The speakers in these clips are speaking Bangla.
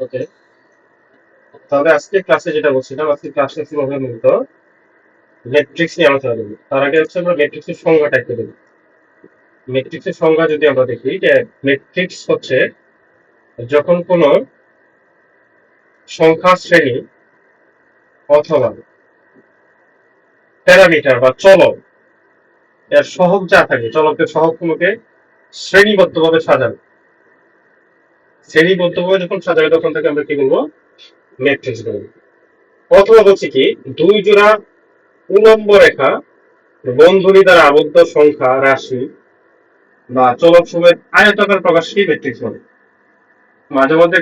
ওকে, তাহলে আজকে ক্লাসে যেটা বলছিলাম, আজকে ক্লাসটা শুরু হবে মূলত ম্যাট্রিক্স নিয়ে আলোচনা করবো। তার আগে হচ্ছে আমরা ম্যাট্রিক্সের সংজ্ঞাটা একটু দেখি। ম্যাট্রিক্সের সংজ্ঞা যদি আমরা দেখি, যে ম্যাট্রিক্স হচ্ছে যখন কোনো সংখ্যা শ্রেণী অথবা প্যারামিটার বা চলক, এর সহগ যা থাকে, চলকের সহগগুলোকে শ্রেণীবদ্ধভাবে সাজানো, শ্রেণীবদ্ধভাবে যখন সাজাবে তখন তাকে আমরা কি বলবো? ম্যাট্রিক্স বলবো। অথবা বলছি কি, দুই জোড়া উলম্ব রেখা বন্ধনী দ্বারা আবদ্ধ সংখ্যা রাশি বা চলক সমূহের আয়তাকার প্রকাশকে ম্যাট্রিক্স বলে। মাঝে মধ্যে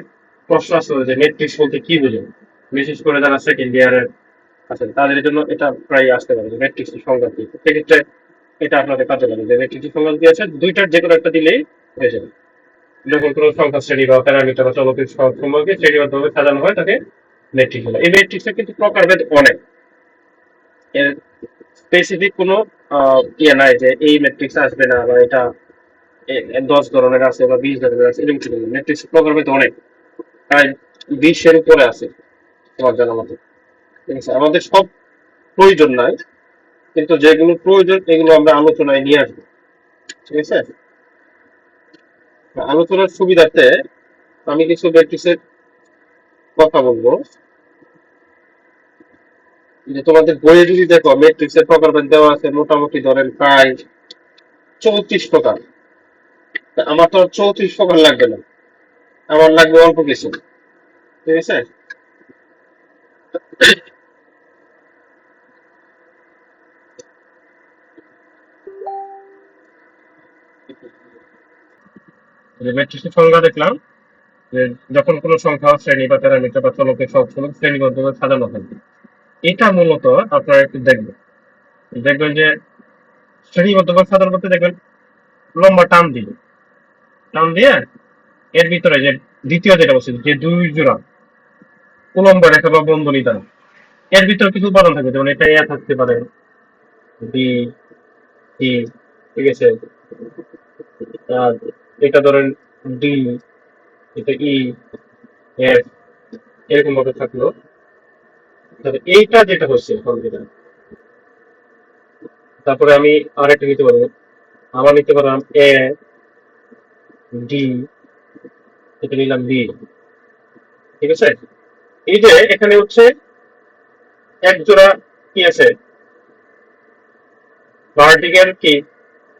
প্রশ্ন আসলে যে ম্যাট্রিক্স বলতে কি বোঝে, বিশেষ করে যারা সেকেন্ড ইয়ারের আছেন তাদের জন্য এটা প্রায় আসতে পারে যে ম্যাট্রিক্স সংজ্ঞা কি। সেক্ষেত্রে এটা আপনাদের কাজে লাগে যে ম্যাট্রিক্স সংজ্ঞা দিয়েছে, দুইটার যে কোনো একটা দিলেই হয়ে যাবে। যখন কোনো সংখ্যা শ্রেণী বা প্যারামিটার বা চলকের সহগসমূহকে শ্রেণীবদ্ধভাবে সাজানো হয় তাকে ম্যাট্রিক্স বলে। এই ম্যাট্রিক্সের কিন্তু প্রকারভেদ অনেক, এর স্পেসিফিক কোনো ইয়ে নাই যে এই ম্যাট্রিক্স আসবে না বা এটা 10 ধরনের আছে বা 20 ধরনের আছে, এরকম কিছু ম্যাট্রিক্স প্রকারভেদ অনেক, প্রায় 20-এর উপরে আছে আমার জানা মতো। ঠিক আছে, আমাদের সব প্রয়োজন নাই, কিন্তু যেগুলো প্রয়োজন এগুলো আমরা আলোচনায় নিয়ে আসবো। ঠিক আছে, আলোচনার সুবিধার্থে আমি কিছু ম্যাট্রিক্সের কথা বলবো। যে তোমাদের বইয়ে যদি দেখো ম্যাট্রিক্সের প্রকারভেদ দেওয়া আছে মোটামুটি ধরেন প্রায় 34 প্রকার। আমার তো 34 প্রকার লাগবে না, আমার লাগবে অল্প কিছু। ঠিক আছে, যে ম্যাট্রিক্সের সংজ্ঞা দেখলাম, যে যখন কোনো সংখ্যা শ্রেণী বা প্যারামিটার বা চলকের সবসময় শ্রেণীবদ্ধভাবে সাজানো থাকবে, এটা মূলত আপনারা একটু দেখবেন। দেখবেন যে শ্রেণীবদ্ধভাবে সাজানো করতে দেখবেন লম্বা টান দিয়ে এর ভিতরে যে দ্বিতীয় যেটা বলছে যে দুই জোড়া উলম্ব রেখা বা বন্ধনী দ্বারা, এর ভিতরে কিছু উপাদান থাকবে, যেমন এটা এ থাকতে পারে, বি, সি, ঠিক আছে, আর এটা ধরেন ডি, এটা ই, এফ, এরকম ভাবে থাকলো। তবে এইটা যেটা হচ্ছে এখন যেটা, তারপরে আমি আরেকটা নিতে পারবো, আবার নিতে পারলাম এ, ডি, এটা নিলাম বি। ঠিক আছে, এই যে এখানে হচ্ছে এক জোড়া কি আছে, ভার্টিক্যাল কি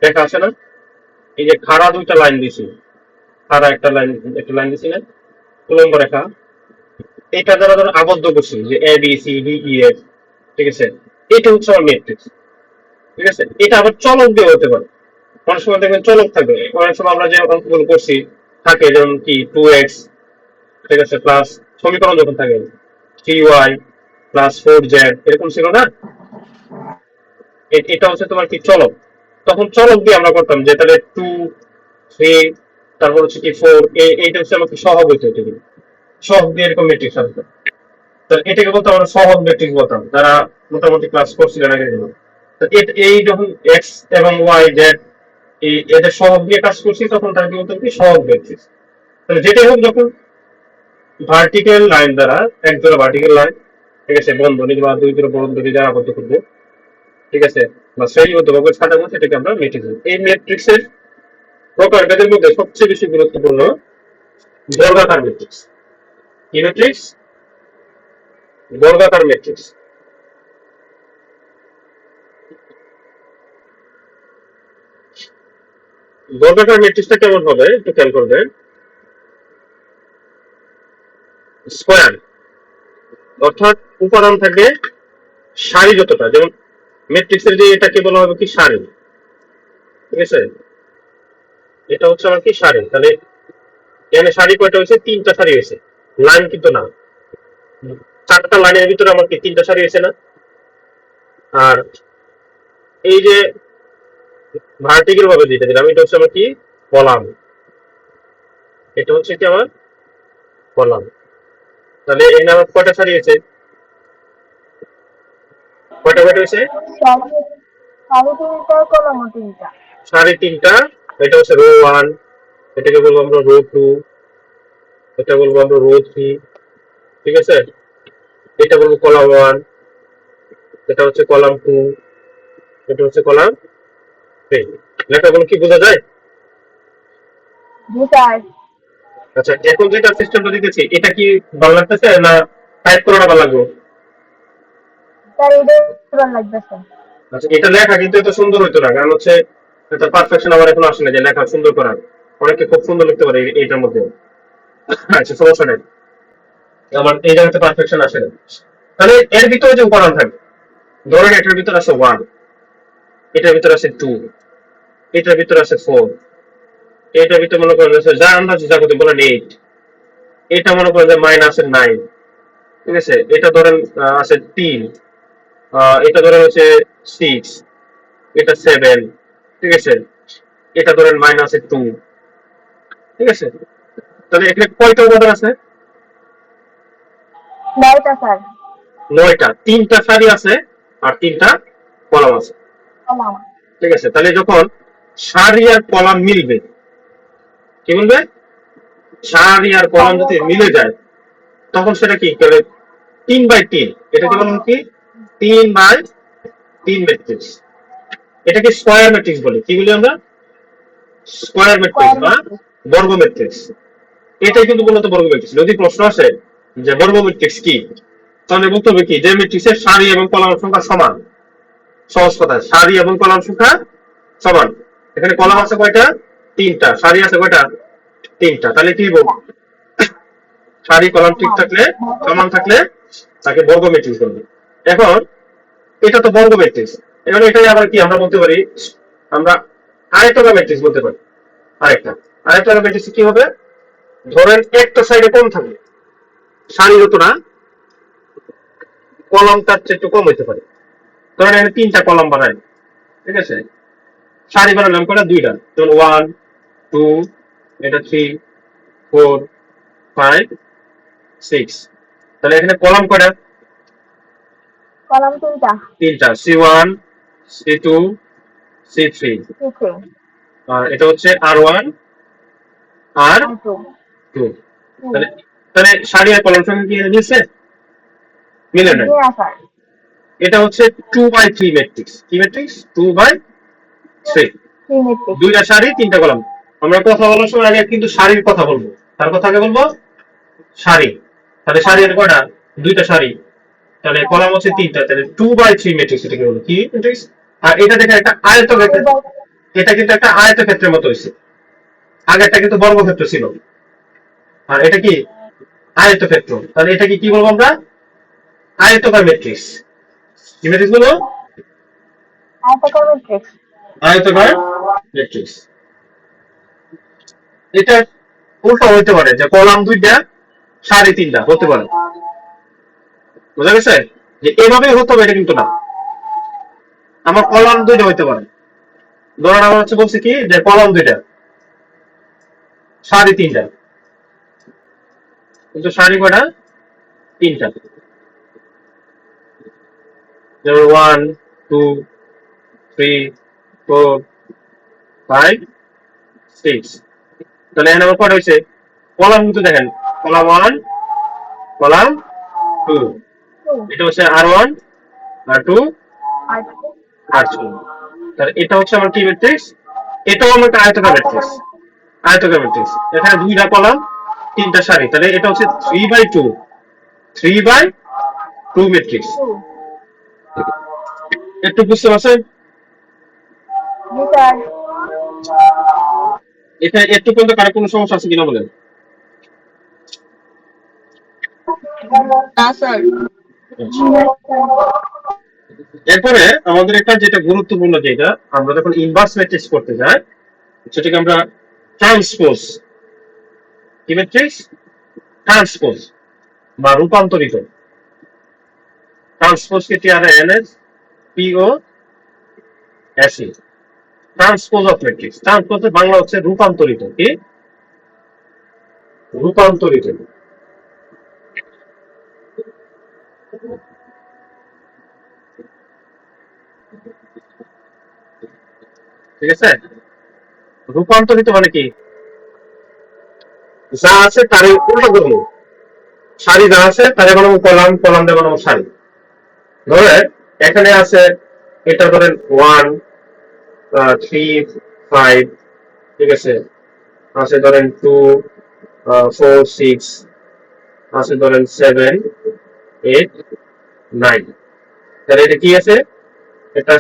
দেখা আছে না? এই যে খাড়া দুইটা লাইন দিছি, খাড়া একটা লাইন দিছি না, উলম্ব রেখা, এটা দ্বারা ধরো আবদ্ধ করছি যে A B C D E F. ঠিক আছে, এটা হচ্ছে আমার ম্যাট্রিক্স। ঠিক আছে, এটা আবার চলক দিয়ে হতে পারে, অনেক সময় দেখবেন চলক থাকবে, অনেক সময় আমরা যে অঙ্কগুলো করছি থাকে, যেমন কি 2x, ঠিক আছে, প্লাস সমীকরণ যখন থাকে 3y প্লাস 4z, এরকম ছিল না? এটা হচ্ছে তোমার কি চলক। তখন চলক দিয়ে আমরা করতাম যে তাহলে 2, 3, তারপর হচ্ছে কি 4, এইটা হচ্ছে আমাকে সহগ হইতে হতো, সহগ দিয়ে এরকম ম্যাট্রিক্স আসবে। তো এটাকে বলতে আমরা সহগ ম্যাট্রিক্স বলতাম, যারা মোটামুটি ক্লাস করছিলেন আগে যেগুলো। তো এই যখন এক্স এবং ওয়াই জেড এই এদের সহগ দিয়ে কাজ করছি, তখন তাকে বলতাম কি সহগ ম্যাট্রিক্স। তাহলে যেটাই হোক, যখন ভার্টিক্যাল লাইন দ্বারা এক জোড়া ভার্টিক্যাল লাইন, ঠিক আছে, বন্ধনী বা দুই জোড়া বন্ধনী দ্বারা আবদ্ধ করবো, ঠিক আছে, বা শ্রেণীবদ্ধভাবে সাজাবো, সেটাকে আমরা ম্যাট্রিক্স বলি। এই ম্যাট্রিক্সের প্রকারভেদের মধ্যে সবচেয়ে বেশি গুরুত্বপূর্ণ বর্গাকার ম্যাট্রিক্স। কি ম্যাট্রিক্স? বর্গাকার ম্যাট্রিক্স। বর্গাকার ম্যাট্রিক্সটা কেমন হবে একটু খেয়াল করবেন। স্কোয়ার, অর্থাৎ উপাদান থাকবে সারি যতটা, যেমন ম্যাট্রিক্সের যে এটাকে বলা হবে কি সারি। ঠিক আছে, এটা হচ্ছে আমার কি সারি। তাহলে এখানে সারি কয়টা হয়েছে? 3টা সারি হয়েছে, লাইন কিন্তু না। 4টা লাইনের ভিতরে আমার কি 3টা সারি হয়েছে না? আর এই যে ভার্টিক্যাল ভাবে যেটা দিলাম, এটা হচ্ছে আমার কি কলাম, এটা হচ্ছে কি আমার কলাম। তাহলে এখানে আমার কয়টা সারি হয়েছে? কয়টা কয়টা হয়েছে? সাড়ে সাড়ে তিনটা কলমও তিনটা। সাড়ে তিনটা। এটা হচ্ছে রো ওয়ান, এটাকে বলবো আমরা রো টু, এটা বলবো আমরা রো 3, ঠিক আছে। এটা বলবো কলাম 1, এটা হচ্ছে কলাম 2, এটা হচ্ছে কলাম 3। লেখাগুলো কি বোঝা যায়? জি স্যার। আচ্ছা, এখন যেটা সিস্টেমটা দিতেছি এটা কি ভালো লাগতেছে না টাইপ করাটা ভালো লাগবে? স্যার এটাই ভালো লাগতেছে। আচ্ছা, এটা লেখা কিন্তু এত সুন্দর হইতো না, কারণ হচ্ছে এটা পারফেকশন আমার এখন আসে না যে লেখা সুন্দর করার। অনেকে খুব সুন্দর লিখতে পারে এইটার মধ্যে। আচ্ছা, সমস্যা নেই, আমার এই জায়গাতে পারফেকশন আসে না। তাহলে এর ভিতরে যে উপাদান থাকবে, ধরেন এটার ভিতরে আছে 1, এটার ভিতরে আছে 2, এটার ভিতরে আছে 4, এটার ভিতরে মনে করেন আছে যা আন্দাজ যা করতে বলেন 8, এটা মনে করেন যে -9, ঠিক আছে। এটা ধরেন আছে 3, এটা ধরেন হচ্ছে 6, এটা 7, ঠিক আছে। এটা ধরেন -2, ঠিক আছে। তাহলে এখানে কয়টা উপাদান আছে? 9টা স্যার। 9টা। 3টা সারি আছে আর 3টা কলাম আছে, কলাম। ঠিক আছে। তাহলে যখন সারি আর কলাম মিলবে, কি বলবে? সারি আর কলাম সারিয়া যদি কলাম। মিলে যায় তখন সেটা কি করে? 3/3। এটাকে বলুন কি? 3/3 ম্যাট্রিক্স। এটাকে স্কয়ার ম্যাট্রিক্স বলে। কি বলি আমরা? স্কয়ার ম্যাট্রিক্স স্কয়ার বা ম্যাট্রিক্স। বর্গ ম্যাট্রিক্স। এটাই কিন্তু মূলত বর্গ ম্যাট্রিক্স। যদি প্রশ্ন আসে যে বর্গ ম্যাট্রিক্স কি, তাহলে বলতে হবে কি যে ম্যাট্রিক্সের সারি এবং কলাম সংখ্যা সমান। সহজ কথা, সারি এবং কলাম সংখ্যা সমান। এখানে কলাম আছে কয়টা? 3টা। সারি আছে কয়টা? 3টা। তাহলে কি বলবো? সারি কলাম ঠিক সমান। থাকলে, সমান থাকলে তাকে বর্গ ম্যাট্রিক্স বলবে। এখন এটা তো বর্গ ম্যাট্রিক্স, এখন এটাই আবার কি আমরা বলতে পারি, আমরা আয়তকার ম্যাট্রিক্স বলতে পারি। আরেকটা আয়তকার ম্যাট্রিক্স কি হবে? ধরেন একটা সাইডে কম থাকবে, সারি হতো না, কলম তার চেয়ে একটু কম হইতে পারে। ধরেন এখানে 3টা কলম বানাই, ঠিক আছে। সারি বানালাম কয়টা? 2টা। যেমন 1, 2, এটা 3, 4, 5, 6। তাহলে এখানে কলাম কয়টা? কলাম 3টা। 3টা। C1, C2, C3। নিচে। আর এটা হচ্ছে R1, আর2। R2। তাহলে তাহলে সারি আর কলাম সংখ্যা কি মিলছে? মিলে নাই। জি স্যার। এটা হচ্ছে 2/3 ম্যাট্রিক্স। কি ম্যাট্রিক্স? 2/3। 3 ম্যাট্রিক্স। 2টা সারি 3টা কলাম। আমরা কথা বলার সময় আগে কিন্তু সারির কথা বলবো, তার কথা আগে বলবো সারি। তাহলে সারি এর কয়টা? 2টা সারি। তাহলে কলাম হচ্ছে 3টা। তাহলে 2/3 ম্যাট্রিক্স এটাকে বলবো। কি ম্যাট্রিক্স? আর এটা দেখে একটা আয়তক্ষেত্র, এটা কিন্তু একটা আয়তক্ষেত্রের মতো হয়েছে। আগেরটা কিন্তু বর্গক্ষেত্র ছিল, আর এটা কি আয়তক্ষেত্র। তাহলে এটাকে কি বলবো আমরা? আয়তকার ম্যাট্রিক্স। কি ম্যাট্রিক্স বলবো? আয়তাকার ম্যাট্রিক্স। আয়তকার ম্যাট্রিক্স। এটা উল্টো হইতে পারে যে কলাম 2টা সারি 3টা হতে পারে। বুঝা গেছে? যে এভাবেই হতে হবে এটা কিন্তু না, আমার কলাম 2টা হইতে পারে। ধরেন আমার হচ্ছে বলছে কি যে কলাম 2টা সারি 3টা, কিন্তু সারি কয়টা? 3টা। যেমন 1, 2, 3, 4, 5, 6। তাহলে এখানে আমার কয়টা হয়েছে? কলাম কিন্তু দেখেন, কলাম 1, কলাম 2, 2। এটা হচ্ছে R1, R2, আর2। R3। তাহলে এটা হচ্ছে আমার কি ম্যাট্রিক্স? এটাও আমার একটা আয়তকার আয়তাকার ম্যাট্রিক্স। আয়তকার ম্যাট্রিক্স। এখানে 2টা কলাম 3টা সারি, তাহলে এটা হচ্ছে 3/2, 3/2 ম্যাট্রিক্স। 2। একটু বুঝতে পারছেন? জি স্যার। এখানে একটু পর্যন্ত কারো কোনো সমস্যা আছে কিনা বলেন? না স্যার। আচ্ছা। এরপরে আমাদের একটা যেটা গুরুত্বপূর্ণ, যেটা আমরা যখন ইনভার্স ম্যাট্রিক্স করতে যাই সেটাকে আমরা ট্রান্সপোজ, কি ম্যাট্রিক্স? ট্রান্সপোজ বা রূপান্তরিত। Transpose K TRANS POSE, transpose of matrix. Transpose Bangla হচ্ছে রূপান্তরিত। কি? রূপান্তরিত। ঠিক আছে? রূপান্তরিত মানে কি? যা আছে তারই উল্টো করবো, সারি যা আছে তারে বানাবো কলাম, কলাম দিয়ে বানাবো সারি। ধরে এখানে আছে, এটা ধরেন 1 3 5, ঠিক আছে, আছে ধরেন 2 4 6, আছে ধরেন 7 8 9। তাহলে এটা কি আছে, এটা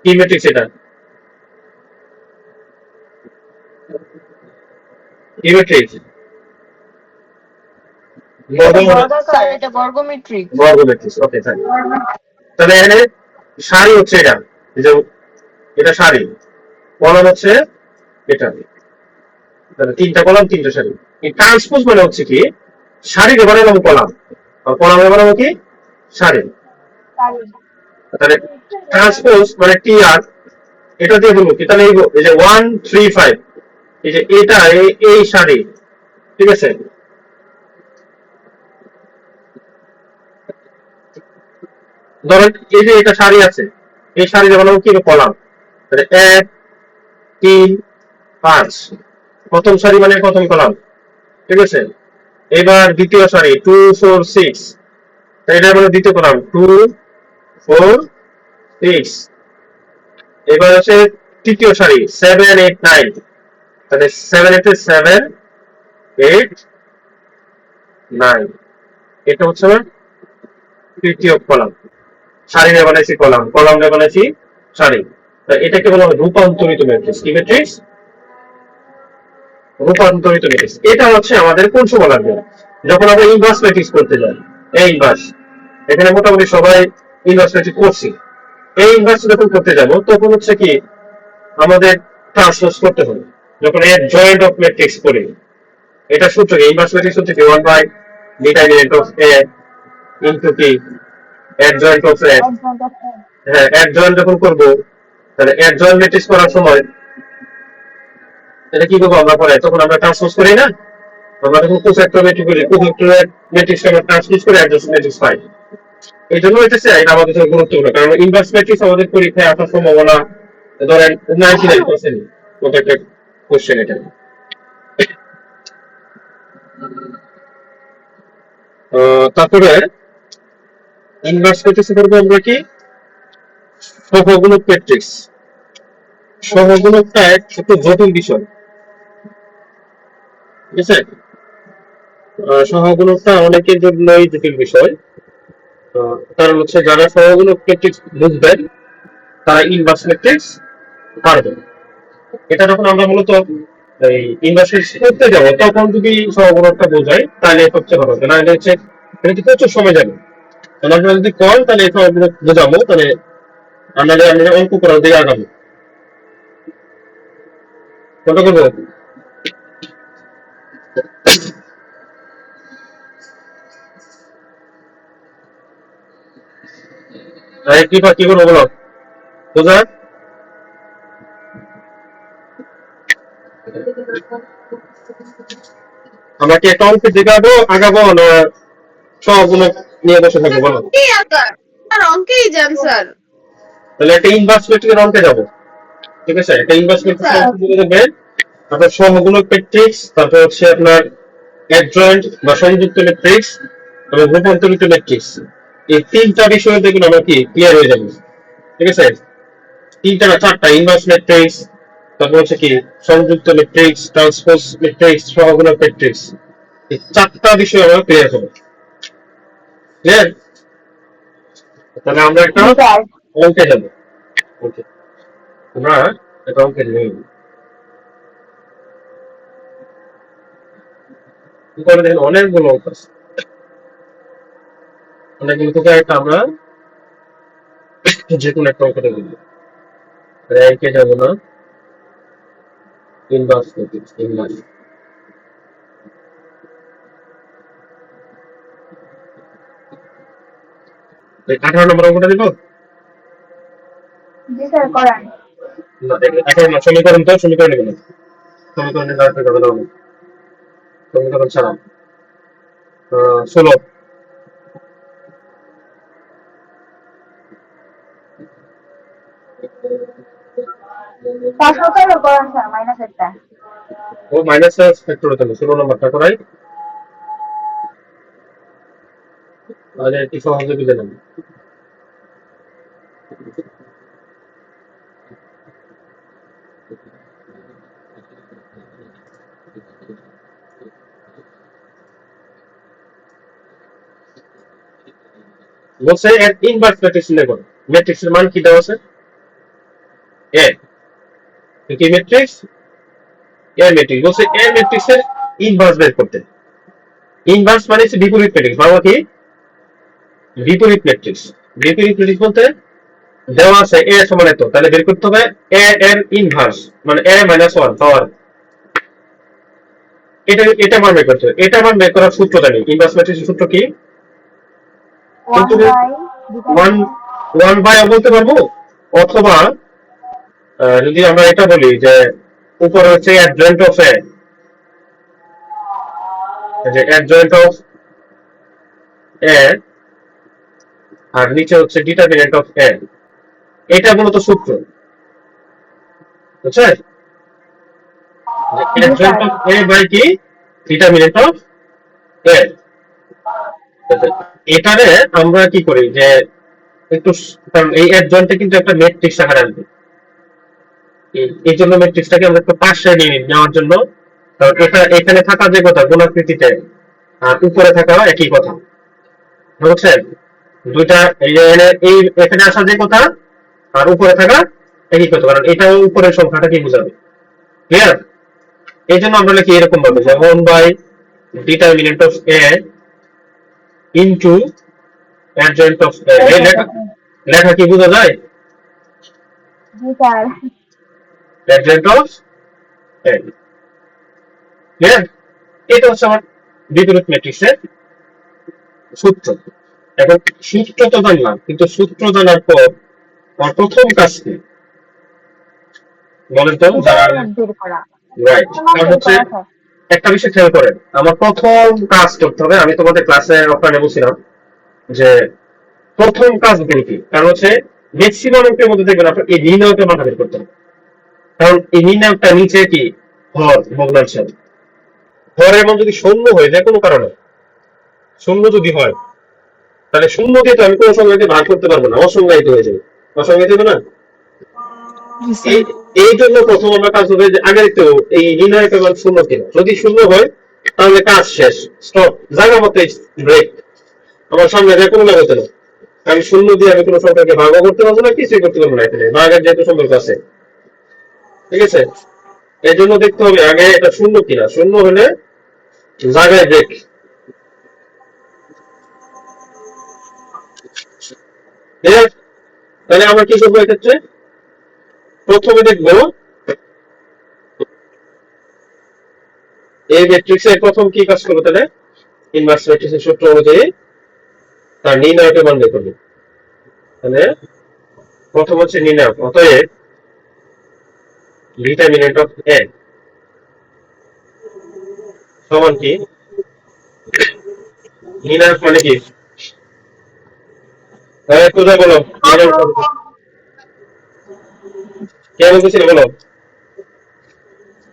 কি ম্যাট্রিক্স, এটা কি ম্যাট্রিক্স, বর্গ, এটা স্যার বর্গাকার। এটা বর্গ ম্যাট্রিক্স। বর্গ ম্যাট্রিক্স। ওকে তাই, তাহলে এখানে সারি হচ্ছে এটা, এই যে এটা সারি, কলাম হচ্ছে এটা, তাহলে তিনটা কলাম তিনটা সারি। এই ট্রান্সপোজ মানে হচ্ছে কি, সারি রে বানাবো কলাম, আর কলাম রে বানাবো কি সারি। সারি। তাহলে ট্রান্সপোজ মানে টি আর, এটা দিয়ে বলবো কি, তাহলে এই যে 1 3 5, এই যে এটা এই সারি, ঠিক আছে, ধরেন এই যে এটা সারি আছে, এই সারি রে বানাবো কি কলাম, তাহলে 1 3 5, প্রথম সারি মানে প্রথম কলাম, ঠিক আছে। এবার দ্বিতীয় সারি 2 4 6, এটা মানে দ্বিতীয় কলাম 2 4 6। এবার হচ্ছে তৃতীয় সারি 7 8 9, তাহলে 7 8 7 8 9, এটা হচ্ছে আমার তৃতীয় কলাম। সারি নিয়ে বানাইছি কলাম, কলাম নিয়ে বানাইছি সারি। এটাকে বলা হয় রূপান্তরিত ম্যাট্রিক্স। কি ম্যাট্রিক্স? রূপান্তরিত ম্যাট্রিক্স। এটা হচ্ছে আমাদের কোন সময় লাগবে, যখন আমরা ইনভার্স ম্যাট্রিক্স করতে যাই। এই ইনভার্স, এখানে মোটামুটি সবাই ইনভার্স ম্যাট্রিক্স করছি। এই ইনভার্স যখন করতে যাব তখন হচ্ছে কি আমাদের ট্রান্সপোজ করতে হবে। যখন এর জয়েন্ট অফ ম্যাট্রিক্স করি, এটা সূত্র কি, ইনভার্স ম্যাট্রিক্স হচ্ছে কি 1 by determinant of A into কি adjoint of A. Adjoint of A. হ্যাঁ, অ্যাডজয়েন্ট যখন করব, তাহলে অ্যাডজয়েন্ট ম্যাট্রিক্স করার সময় এটা কি করবো আমরা পরে, তখন আমরা ট্রান্সপোজ করি না, আমরা যখন কোফ্যাক্টর ম্যাট্রিক্স করি, কোফ্যাক্টর ম্যাট্রিক্স আমরা ট্রান্সপোজ করে অ্যাডজয়েন্ট ম্যাট্রিক্স পাই। এই জন্য এটা আমাদের জন্য গুরুত্বপূর্ণ, কারণ ইনভার্স ম্যাট্রিক্স আমাদের পরীক্ষায় আসার সম্ভাবনা ধরেন 99%। কত একটা কোশ্চেন এটা। তারপরে ইনভার্স ম্যাট্রিক্স করবো আমরা কি সহগুণক ম্যাট্রিক্স। সহগুণকটা একটু জটিল বিষয়, ঠিক আছে। সহগুণকটা অনেকের জন্যই জটিল বিষয়। কারণ হচ্ছে যারা সহগুণক ম্যাট্রিক্স বুঝবেন তারা ইনভার্স ম্যাট্রিক্স পারবেন। এটা যখন আমরা মূলত এই ইনভার্স করতে যাবো তখন যদি সহগুণকটা বোঝায় তাহলে সবচেয়ে ভালো হবে, না এটা হচ্ছে এটা প্রচুর সময় যাবে। আমরা যদি কম তাহলে এই সহগুণক বোঝাবো, তাহলে আমরা অঙ্ক করার দিকে আগাবো। কোনটা করবো? কি করবো বলো, বোঝা? আমরা কি একটা অঙ্কের দিকে আগাবো না সহগুণক নিয়ে বসে থাকবো বলো? অঙ্কেই আঁকার স্যার, অঙ্কেই যান স্যার। তাহলে একটা ইনভার্স ম্যাট্রিক্সের অঙ্কে যাবো, ঠিক আছে। একটা ইনভার্স জি ম্যাট্রিক্সের স্যার। অঙ্ক করে দেবেন, তারপর সহগুণক ম্যাট্রিক্স, তারপর হচ্ছে আপনার অ্যাডজয়েন্ট বা সংযুক্ত ম্যাট্রিক্স এবং রূপান্তরিত ম্যাট্রিক্স। এই তিনটা বিষয় দেখুন আমরা কি ক্লিয়ার হয়ে যাবে, ঠিক আছে। তিনটা না চারটা, ইনভার্স ম্যাট্রিক্স, তারপর হচ্ছে কি সংযুক্ত ম্যাট্রিক্স, ট্রান্সপোজ ম্যাট্রিক্স, সহগুণক ম্যাট্রিক্স, এই চারটা বিষয় আমরা ক্লিয়ার হবে। ক্লিয়ার? তাহলে আমরা একটা জি স্যার। অঙ্কে যাবো। ওকে, আমরা একটা অঙ্কে নেই, কি করে দেখেন অনেকগুলো অঙ্ক আছে, অনেকগুলো থেকে একটা আমরা যে কোনো একটা অঙ্ক দেবো। র্যাঙ্কে যাবো না, ইনভার্স ম্যাট্রিক্স, ইনভার্স। 18 নম্বর অঙ্কটা দিব জি স্যার, করান। না, 18 না, সমীকরণ তো সমীকরণ নেব না, সমীকরণের দাঁড় যাবে না, সমীকরণ ছাড়া 16। তার সাথে করেন স্যার -1টা। ও মাইনাস ফ্যাক্টর হতে 16 নম্বরটা করাই, তাহলে একটু সহজে বুঝে নেন। বলছে এর ইনভার্স ম্যাট্রিক্স নির্ণয় করো। ম্যাট্রিক্সের মান কি দেওয়া আছে? এ। কি ম্যাট্রিক্স? এ ম্যাট্রিক্স। বলছে এ ম্যাট্রিক্সের ইনভার্স বের করতে। ইনভার্স মানে হচ্ছে বিপরীত ম্যাট্রিক্স, বাবা কি বিপরীত ম্যাট্রিক্স। বিপরীত ম্যাট্রিক্স বলতে দেওয়া আছে এ সমান এত, তাহলে বের করতে হবে এ এর ইনভার্স মানে এ মাইনাস 1 পাওয়ার। এটা মান বের করতে হবে। এটা মান বের করার সূত্র জানি। ইনভার্স ম্যাট্রিক্সের সূত্র কি? 1 তুমি বাই 1 1 বাই বলতে পারবো, অথবা যদি আমরা এটা বলি যে উপরে হচ্ছে অ্যাডজয়েন্ট অফ এ, যে অ্যাডজয়েন্ট অফ এ আর নিচে হচ্ছে ডিটারমিনেন্ট অফ এ, এটা মূলত সূত্র, বুঝছেন? অ্যাডজয়েন্ট অফ এ বাই কি ডিটারমিনেন্ট অফ এ। এটারে আমরা কি করি যে একটু, কারণ এই অ্যাডজয়েন্টে কিন্তু একটা ম্যাট্রিক্স আকারে আনবে, এই জন্য ম্যাট্রিক্সটাকে আমরা একটু পাশে নিয়ে নেওয়ার জন্য, কারণ এটা এখানে থাকা যে কথা গুণাকৃতিতে আর উপরে থাকা একই কথা, বুঝছেন? দুইটা এই এখানে আসা যে কথা আর উপরে থাকা একই কথা, কারণ এটাও উপরের সংখ্যাটা কি বোঝাবে, ক্লিয়ার? এই জন্য আমরা লিখি এরকম ভাবে যে 1 by determinant of A into adjoint of A. এই লেখা লেখা কি বোঝা যায়? জি sir. Adjoint of A, clear? এটা হচ্ছে আমার বিপরীত ম্যাট্রিক্সের সূত্র। এখন সূত্র তো জানলাম, কিন্তু সূত্র জানার পর আমার প্রথম কাজ কি বলেন তো, যারা ডিটারমিনেন্ট বের করা। রাইট, সমান কারণ বের হচ্ছে করা স্যার। একটা বিষয় খেয়াল করেন, আমার প্রথম কাজ করতে হবে, আমি তোমাদের ক্লাসে ওখানে বলছিলাম যে প্রথম কাজ কি, কারণ হচ্ছে ম্যাক্সিমাম অঙ্কের মধ্যে দেখবেন আপনার এই নির্ণয়টা মাথা বের করতে হবে, কারণ এই নির্ণয়টা নিচে কি হর ভগ্নাংশ, হরের এমন যদি শূন্য হয়ে যায় কোনো কারণে, শূন্য যদি হয় তাহলে শূন্য দিয়ে তো আমি কোনো সংখ্যাকে ভাগ করতে পারবো না, অসংজ্ঞায়িত হয়ে যাবে, অসংজ্ঞায়িত হবে না। এই এই জন্য প্রথম আমরা কাজ হবে যে আগে দেখতে হবে এই নির্ণয়কের মান শূন্য কিনা, যদি শূন্য হয় তাহলে কাজ শেষ, স্টপ, জায়গা মতো ব্রেক, আমার সামনে যে কোনো লাভ হতে না, আমি শূন্য দিয়ে আমি কোনো সংখ্যাকে ভাগও করতে পারবো না, কিছুই করতে পারবো না, এখানে ভাগের যেহেতু সম্পর্ক আছে, ঠিক আছে? এই জন্য দেখতে হবে আগে এটা শূন্য কিনা, শূন্য হলে জায়গায় ব্রেক। তাহলে আমরা কি করবো এক্ষেত্রে? প্রথমে দেখবো এই ম্যাট্রিক্সের প্রথম কি কাজ করবো, তাহলে ইনভার্স ম্যাট্রিক্সের সূত্র অনুযায়ী তার নির্ণায়কের মান বের করবো। তাহলে প্রথম হচ্ছে নির্ণায়ক, অতএব ডিটারমিনেন্ট অফ এ সমান কি, নির্ণায়ক মানে কি, তাহলে কোথায় বলো নির্ণায়ক কে বলতেছিল বলো?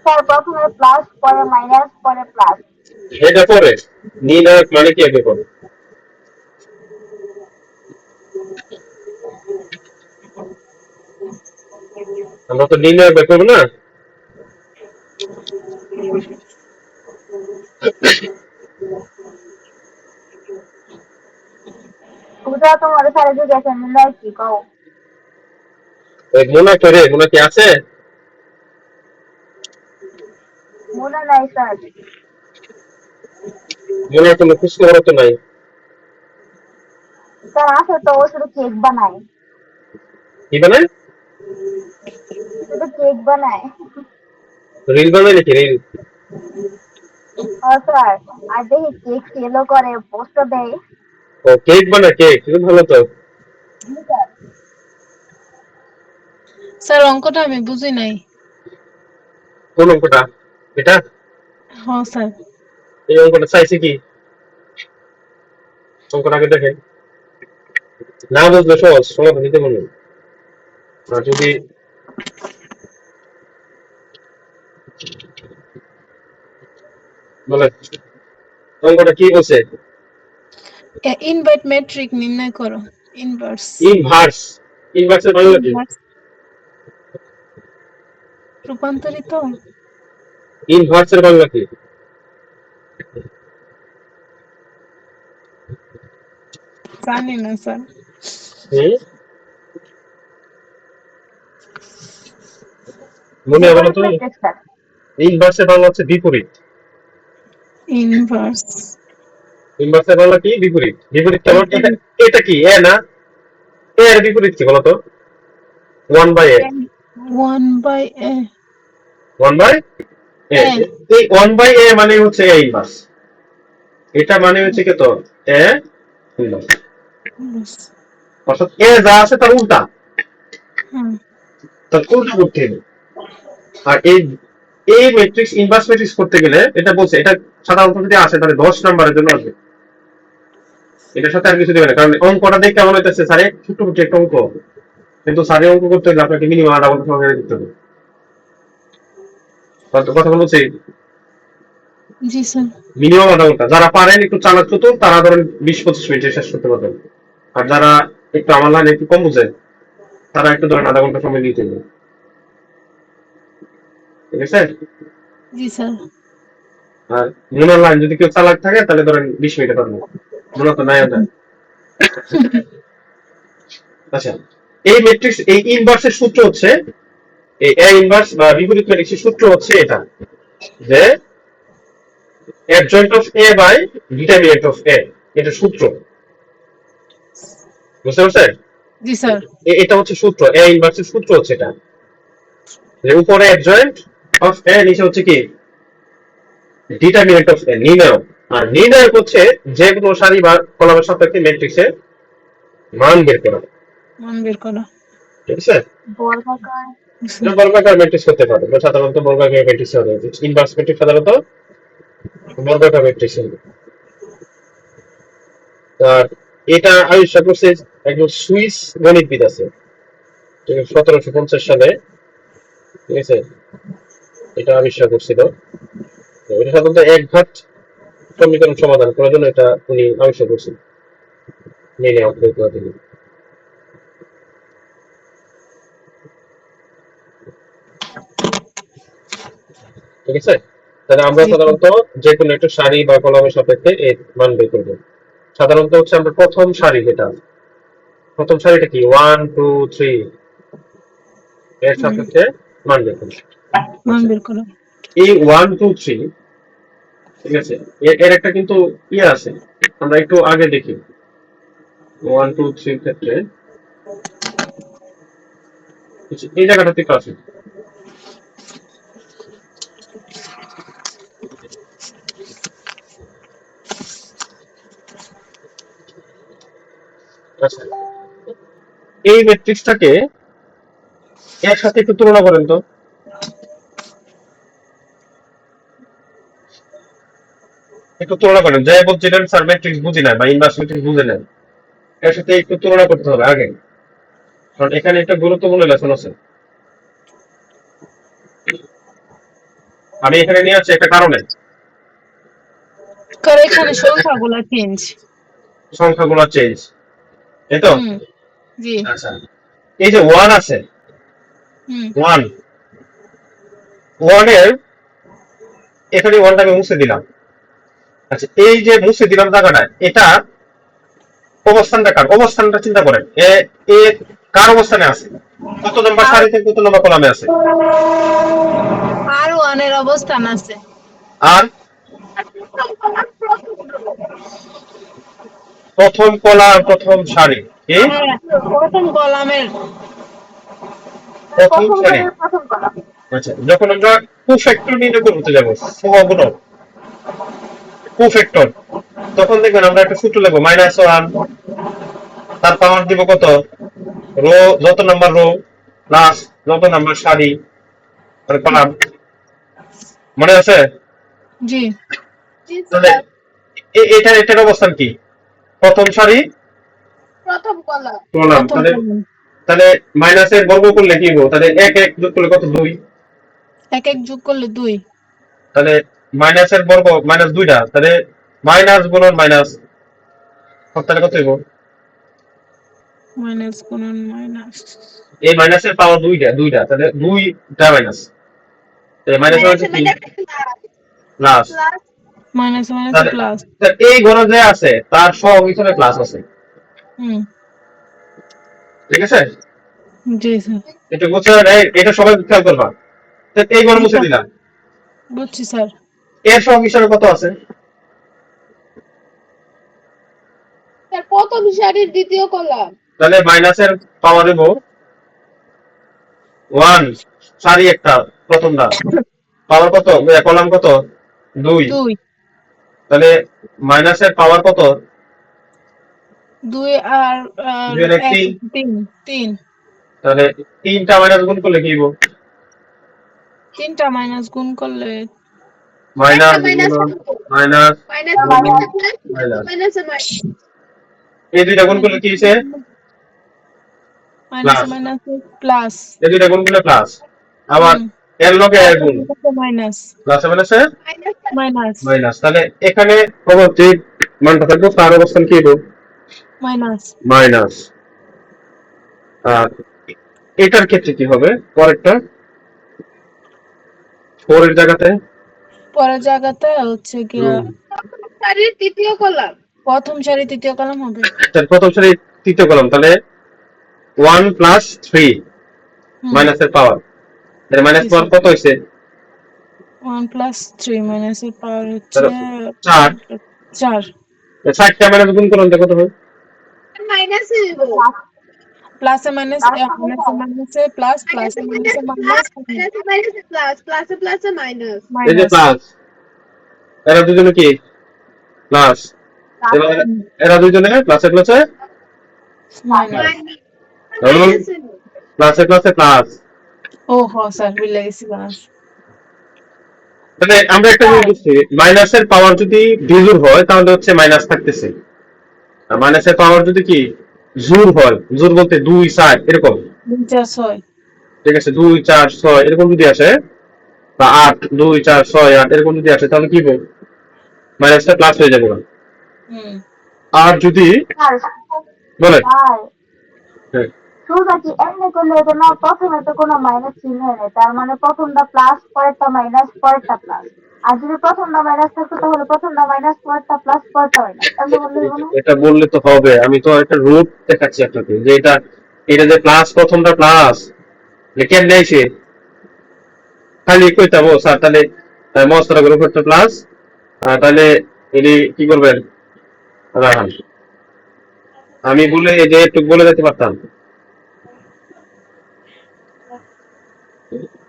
স্যার প্রথমে প্লাস পরে মাইনাস পরে প্লাস। এটা পরে নির্ণায়ক মানে কি আগে পরে, আমরা তো নির্ণায়ক বের করবো না। ওটা তোমার স্যারে যে গেছেন মিলাই কি কও? ওই মোনা করে মোনা কি আছে? মনে নাই স্যার। মোনার কোনো খোঁজ খবর তো নাই। স্যার আছে তো, ও শুধু কেক বানায়। কি বানায়? শুধু কেক বানায়। রিল বানায় নাকি রিল? ও স্যার, আর দেখি কেক সেলও করে, পোস্টও দেয়। ও কেক বানায়, কেক খুব ভালো তো। জি স্যার। স্যার অঙ্কটা আমি বুঝি নাই। কোন অঙ্কটা? এটা? হ্যাঁ স্যার। এই অঙ্কটা চাইছে কি? অঙ্কটা আগে দেখেন, না বুঝলে সহজ সমাধান দিতে পারবেন, আর যদি বলে অঙ্কটা কি বলছে? ইনভার্ট ম্যাট্রিক নির্ণয় করো। ইনভার্স। ইনভার্স। ইনভার্সের বাংলা কি? ইনভার্স রূপান্তরিত। ইনভার্সের বাংলা কি? জানি না স্যার। হুম, মনে হবে না বিপরীত তো? Matrix sir. ইনভার্সের বাংলা হচ্ছে বিপরীত। ইনভার্স ইনভার্সের বাংলা কি? বিপরীত। বিপরীত কেমন? এটা কি এ না? এ এর বিপরীত কি বলতো? 1/a। 1/a। 1/a। এ। এই 1/a মানে হচ্ছে এ ইনভার্স। এটা মানে হচ্ছে কি তোর এ ইনভার্স। অর্থাৎ এ যা আছে তার উল্টা। হুম। তার উল্টা করতে হবে। আর এই ম্যাট্রিক্স ইনভার্স ম্যাট্রিক্স করতে গেলে এটা বলছে, এটা সাধারণত যদি আসে তাহলে 10 নম্বরের জন্য আসবে। এটার সাথে আর কিছু দেবে না, কারণ অঙ্কটা দেখে কেমন হইতেছে স্যারে ছোট্ট ছোট্ট একটা অঙ্ক, কিন্তু স্যারে অঙ্ক করতে হলে আপনাকে মিনিমাম আধা ঘন্টা সময় দিতে হবে। কথা বলছি, জি স্যার। মিনিমাম আধা ঘন্টা। যারা পারেন একটু চালাক চতুর তারা ধরেন 20-25 মিনিটে শেষ করতে পারবেন। আর যারা একটু আমার লাইনে একটু কম বুঝে তারা একটু ধরেন আধা ঘন্টা সময় দিতে হবে। ঠিক আছে? জি স্যার। আর মনের লাইন যদি কেউ চালাক থাকে তাহলে ধরেন 20 মিনিটে পারবেন। মনে তো নাই যায়। আচ্ছা, এই ম্যাট্রিক্স এই ইনভার্সের সূত্র হচ্ছে, এই এ ইনভার্স বা বিপরীত ম্যাট্রিক্সের সূত্র হচ্ছে এটা, যে adjoint of a by determinant of a, এটা সূত্র। বুঝতে পারছেন? জি স্যার। এটা হচ্ছে সূত্র, এ ইনভার্সের সূত্র হচ্ছে এটা, যে উপরে adjoint of a, নিচে হচ্ছে কি ডিটারমিনেন্ট অফ a, নির্ণায়ক। আর নির্ণায়ক হচ্ছে যে কোনো সারি বা কলামের সাপেক্ষে ম্যাট্রিক্সের মান বের করা। মান বের করো। ঠিক আছে? বর্গাকার। এটা বর্গাকার ম্যাট্রিক্স করতে পারে, সাধারণত বর্গাকার ম্যাট্রিক্স হবে। ইনভার্স ম্যাট্রিক্স সাধারণত বর্গাকার ম্যাট্রিক্স হবে। আর এটা আবিষ্কার করছে একজন সুইস গণিতবিদ আছে, ঠিক আছে, 1750 সালে। ঠিক আছে, এটা আবিষ্কার করছিল। তো এটা সাধারণত এক ঘাত সমীকরণ সমাধান করার জন্য এটা উনি আবিষ্কার করছেন, মেনে অপরেট করা তিনি। ঠিক আছে, তাহলে আমরা জি স্যার। সাধারণত যে কোনো একটা সারি বা কলামের সাপেক্ষে এর মান বের করবো। সাধারণত হচ্ছে আমরা প্রথম সারি, যেটা প্রথম সারিটা কি 1 2 3, এর হুম। সাপেক্ষে মান বের করবো। মান আচ্ছা, বের করো। এই 1 2 3, ঠিক আছে, এর একটা কিন্তু ইয়ে আছে, আমরা একটু আগে দেখি। 1 2 3 ক্ষেত্রে এই জায়গাটা থেকে আসে। আচ্ছা, এই ম্যাট্রিক্সটাকে এর সাথে একটু তুলনা করেন তো। একটু তুলনা করেন, যাই বলছিলেন স্যার ম্যাট্রিক্স বুঝি না বা ইনভার্স ম্যাট্রিক্স বুঝে নেন, এর সাথে একটু তুলনা করতে হবে আগে, কারণ এখানে একটা গুরুত্বপূর্ণ লেসন আছে। আমি এখানে নিয়ে আসছি একটা কারণে, কারণ এখানে সংখ্যাগুলো চেঞ্জ। সংখ্যাগুলো চেঞ্জ, এই তো। হুম। জি। আচ্ছা, এই যে ওয়ান আছে, হুম। ওয়ান, ওয়ানের এখানে ওয়ানটা আমি মুছে দিলাম। আচ্ছা, এই যে মুছে দিলাম জায়গাটা, এটা অবস্থানটা কার? অবস্থানটা চিন্তা করেন, এ এ কার অবস্থানে আছে? কত নম্বর আর সারিতে কত নম্বর কলামে আছে? আর ওয়ানের অবস্থান আছে। আর প্রথম কলা আর প্রথম সারি কি? হ্যাঁ, প্রথম কলামের। প্রথম প্রথম সারি। রোয়ের প্রথম কলাম। আচ্ছা, যখন আমরা কুফ্যাক্টর নির্ণয় করতে যাবো, সহগুণক কুফ্যাক্টর, তখন দেখবেন আমরা একটা সূত্র লিখবো -1, তার পাওয়ার দিব কত, রো যত নাম্বার রো প্লাস যত নাম্বার সারি মানে কলাম। মনে আছে? জি। তাহলে এটার অবস্থান কি? প্রথম সারি প্রথম কলাম। কলাম। প্রথম তাহলে কলাম। তাহলে মাইনাসের বর্গ করলে কি হবো? তাহলে 1 1 যোগ করলে কত? 2। এক এক যোগ করলে 2 তাহলে মাইনাসের বর্গ মাইনাস 2টা, তাহলে মাইনাস গুণন মাইনাস, তাহলে কত হইব? মাইনাস গুণন মাইনাস এই মাইনাসের পাওয়ার দুইটা, তাহলে 2টা মাইনাস, মাইনাস মাইনাসে কি minus plus. Plus minus minus তাহলে প্লাস। এই ঘরে যে আছে তার সব এখানে প্লাস আছে, হুম ঠিক আছে? জি স্যার এটা বুঝছো না? এটা সবাই খেয়াল করবা। তো এই ঘরে মুছে দিলাম, বুঝছি স্যার। এর সব হিসাবে কত আছে? স্যার প্রথম সারির দ্বিতীয় কলাম। তাহলে মাইনাসের পাওয়ার হইব 1 সারি একটা, প্রথমটা পাওয়ার কত, কলাম কত 2, 2 তাহলে মাইনাসের পাওয়ার কত 2 আর 2 আর 1 3, 3 তাহলে 3টা মাইনাস গুণ করলে কি হইব? 3টা মাইনাস গুণ করলে মাইনাস মাইনাস গুণন মাইনাস মাইনাস গুণন প্লাস মাইনাস, মাইনাস মাইনাস এই দুইটা গুণ করলে কি হইছে? Minus plus. Minus plus. এই দুইটা গুণ করলে প্লাস, আবার হুম এর লগে এর গুণ মাইনাস প্লাস মাইনাসে মাইনাস মাইনাস মাইনাস, তাহলে এখানে যে মানটা থাকবে তার অবস্থান কি হইব? মাইনাস। মাইনাস। আর এটার ক্ষেত্রে কি হবে? পরেরটা 4 এর জায়গাতে পরের জায়গাতে হচ্ছে গিয়া সারির তৃতীয় কলাম। প্রথম সারি তৃতীয় কলাম হবে। তাহলে প্রথম সারি তৃতীয় কলাম, তাহলে 1 প্লাস 3 হুম মাইনাসের পাওয়ার, এর মাইনাস জি পাওয়ার স্যার। কত হইছে? 1 প্লাস 3 মাইনাসের পাওয়ার হচ্ছে তাহলে 4, 4 4টা মাইনাস গুণ করলে কত হয়? মাইনাসে দিব। প্লাসে মাইনাস মাইনাসে মাইনাসে প্লাস প্লাসে মাইনাসে মাইনাস মাইনাসে মাইনাসে প্লাস প্লাসে প্লাসে মাইনাস। এই যে মাইনাস প্লাস, এরা দুজনে কি প্লাস, এবার এরা দুজনে প্লাসে প্লাসে মাইনাস। প্লাসে প্লাসে প্লাস। ও হ স্যার ভুলে গেছি বাস। তাহলে আমরা একটা জিনিস বুঝছি, মাইনাসের পাওয়ার যদি বিজুর হয় তাহলে হচ্ছে মাইনাস থাকতেছে, আর মাইনাসের পাওয়ার যদি কি জোর হয়, জোর বলতে 2 4 এরকম, 2 4 6 ঠিক আছে 2 4 6 এরকম যদি আসে, বা 8 2 4 6 8 এরকম যদি আসে, তাহলে কি হবে? মাইনাসটা প্লাস হয়ে যাবে। হুম আর যদি বলে হ্যাঁ, শুরুটা কি এমনি করলে এটা না, প্রথমে তো কোনো মাইনাস চিহ্ন নেই, তার মানে প্রথমটা প্লাস পরেরটা মাইনাস পরেরটা প্লাস। আর যদি প্রথমটা মাইনাস থাকতো তাহলে প্রথমটা মাইনাস পরেরটা প্লাস পরেরটা মাইনাস, এমনি বললে হইব না? এটা বললে তো হবে, আমি তো একটা রূপ দেখাচ্ছি আপনাকে যে এটা, এটা যে প্লাস প্রথমটা প্লাস কেমনে আইছে, খালি কইতাম ও স্যার তাহলে মস্তরা করে উপরটা প্লাস, তাহলে এটি কি করবেন রাখান, আমি বলে এই যে একটু বলে দিতে পারতাম,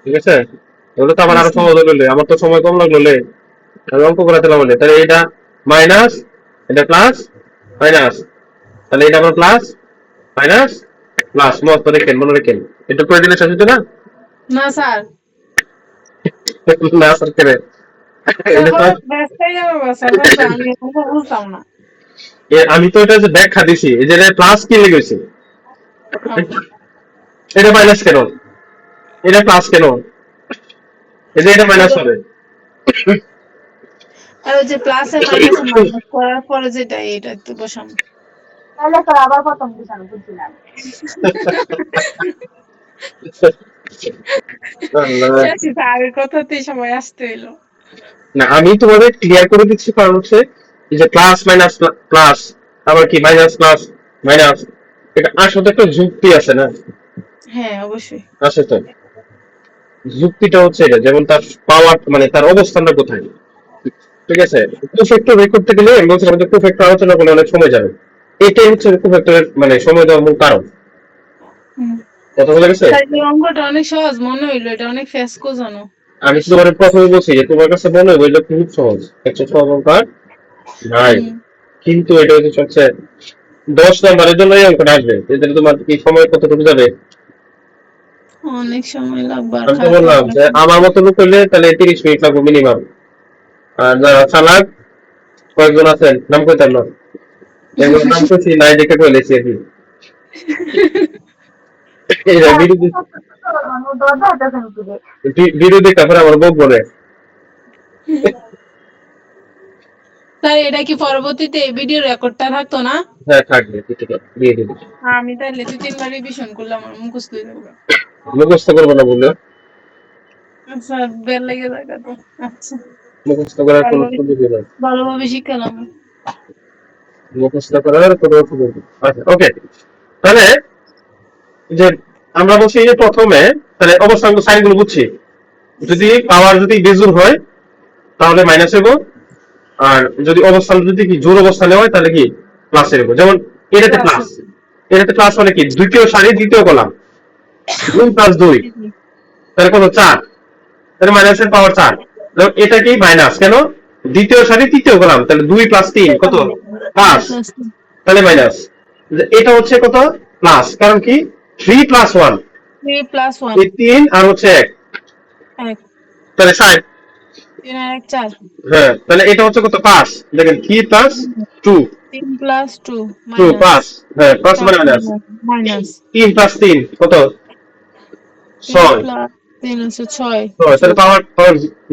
ঠিক আছে? তাহলে তো আমার আরো সহজ হলে, আমার তো সময় কম লাগলো লে, আমি অঙ্ক করাতে বলে, তাহলে এটা মাইনাস এটা প্লাস মাইনাস, তাহলে এটা আমার প্লাস মাইনাস প্লাস, মত রেখেন মনে রেখেন, এটা করে দিলে শেষ হতো না? না স্যার না স্যার কেন, এটা তো ব্যস্তই যাবো স্যার আমি এটা বুঝতাম না। আমি তো এটা যে ব্যাখ্যা দিছি, এই যে প্লাস কি লেগেছে, এটা মাইনাস কেন, এটা প্লাস কেন, এই যে এটা মাইনাস হবে। আর ওই যে প্লাসে মাইনাসে মাইনাস করার পরে যেটা এটা একটু বসানো। তাহলে স্যার আবার প্রথম বুঝানো বুঝছিলাম। আল্লাহ। আগের কথাতেই সবাই আসতে এলো। না আমি তোমাদের ক্লিয়ার করে দিচ্ছি, কারণ হচ্ছে এই যে প্লাস মাইনাস প্লাস, আবার কি মাইনাস প্লাস মাইনাস, এটা আসলে একটা যুক্তি আছে না? হ্যাঁ অবশ্যই। আছে তো, যুক্তিটা হচ্ছে এটা, যেমন তার পাওয়ার মানে তার অবস্থানটা কোথায়, ঠিক আছে? কুফ্যাক্টর বের করতে গেলে আমি বলছিলাম যে কুফ্যাক্টর আলোচনা করলে অনেক সময় যাবে, এটাই হচ্ছে কুফ্যাক্টরের মানে সময় দেওয়ার মূল কারণ। হুম। কথা বলে গেছে? তাই এই অঙ্কটা অনেক সহজ মনে হইলো, এটা অনেক ফেসকো জানো। আমি তো তোমার প্রথমে বলছি যে তোমার কাছে মনে হয় এটা খুব সহজ, একশো সহজ অঙ্ক আর নাই, হুম কিন্তু এটা হচ্ছে 10 নম্বরের জন্য এই অঙ্কটা আসবে, এদের তোমার কি সময় কতটুকু যাবে? অনেক সময় লাগবে আর আমি তো খারাপ বললাম লাগবে। যে আমার মতো লোক হইলে তাহলে 30 মিনিট লাগবে মিনিমাম, আর যারা চালাক কয়েকজন আছেন নাম কইতাম না, এগুলোর নাম কইছি নাই দেখে কইলেছি আর কি। এই যে বিরোধী দরজা হইতেছেন কি রে? ভিডিও দেখতে পরে আমার বউ বলে স্যার এটা কি পরবর্তীতে ভিডিও রেকর্ডটা থাকতো না? হ্যাঁ থাকবে ঠিক আছে দিয়ে দিবি আমি তাহলে 2-3 বার রিভিশন করলাম আমার মুখস্থ হয়ে যাবে। মুখস্থ করবো না বললে আচ্ছা বের লেগে যাবে তো। আচ্ছা মুখস্থ করার কোনো ভালোভাবে সুযোগ নেই ভালোভাবে শিখালাম। মুখস্থ করার কোনো সুযোগ নেই আচ্ছা ওকে তাহলে যে আমরা বলছি যে প্রথমে তাহলে অবস্থান সাইনগুলো বুঝছি যদি পাওয়ার যদি বেজুর হয় তাহলে মাইনাস হইব আর যদি অবস্থান যদি কি জোর অবস্থানে হয় তাহলে কি প্লাস হইব যেমন এটাতে প্লাস হলে কি দ্বিতীয় সারি দ্বিতীয় কলাম 2+2 তাহলে কত 4 তাহলে মাইনাসের পাওয়ার 4 এটা কি মাইনাস কেন দ্বিতীয় সারি তৃতীয় কলাম তাহলে 2+3 কত 5 তাহলে মাইনাস এটা হচ্ছে কত প্লাস কারণ কি 3+1 3+1 এই 3 আর হচ্ছে 1 1 তাহলে 60 3 আর 1 4 হ্যাঁ তাহলে এটা হচ্ছে কত 5 দেখেন 3+2 3+2 2 মাইনাস 5 হ্যাঁ প্লাস মানে মাইনাস মাইনাস 3+3 কত 3 6 প্লাস 3 আছে 6 তাহলে পাওয়ার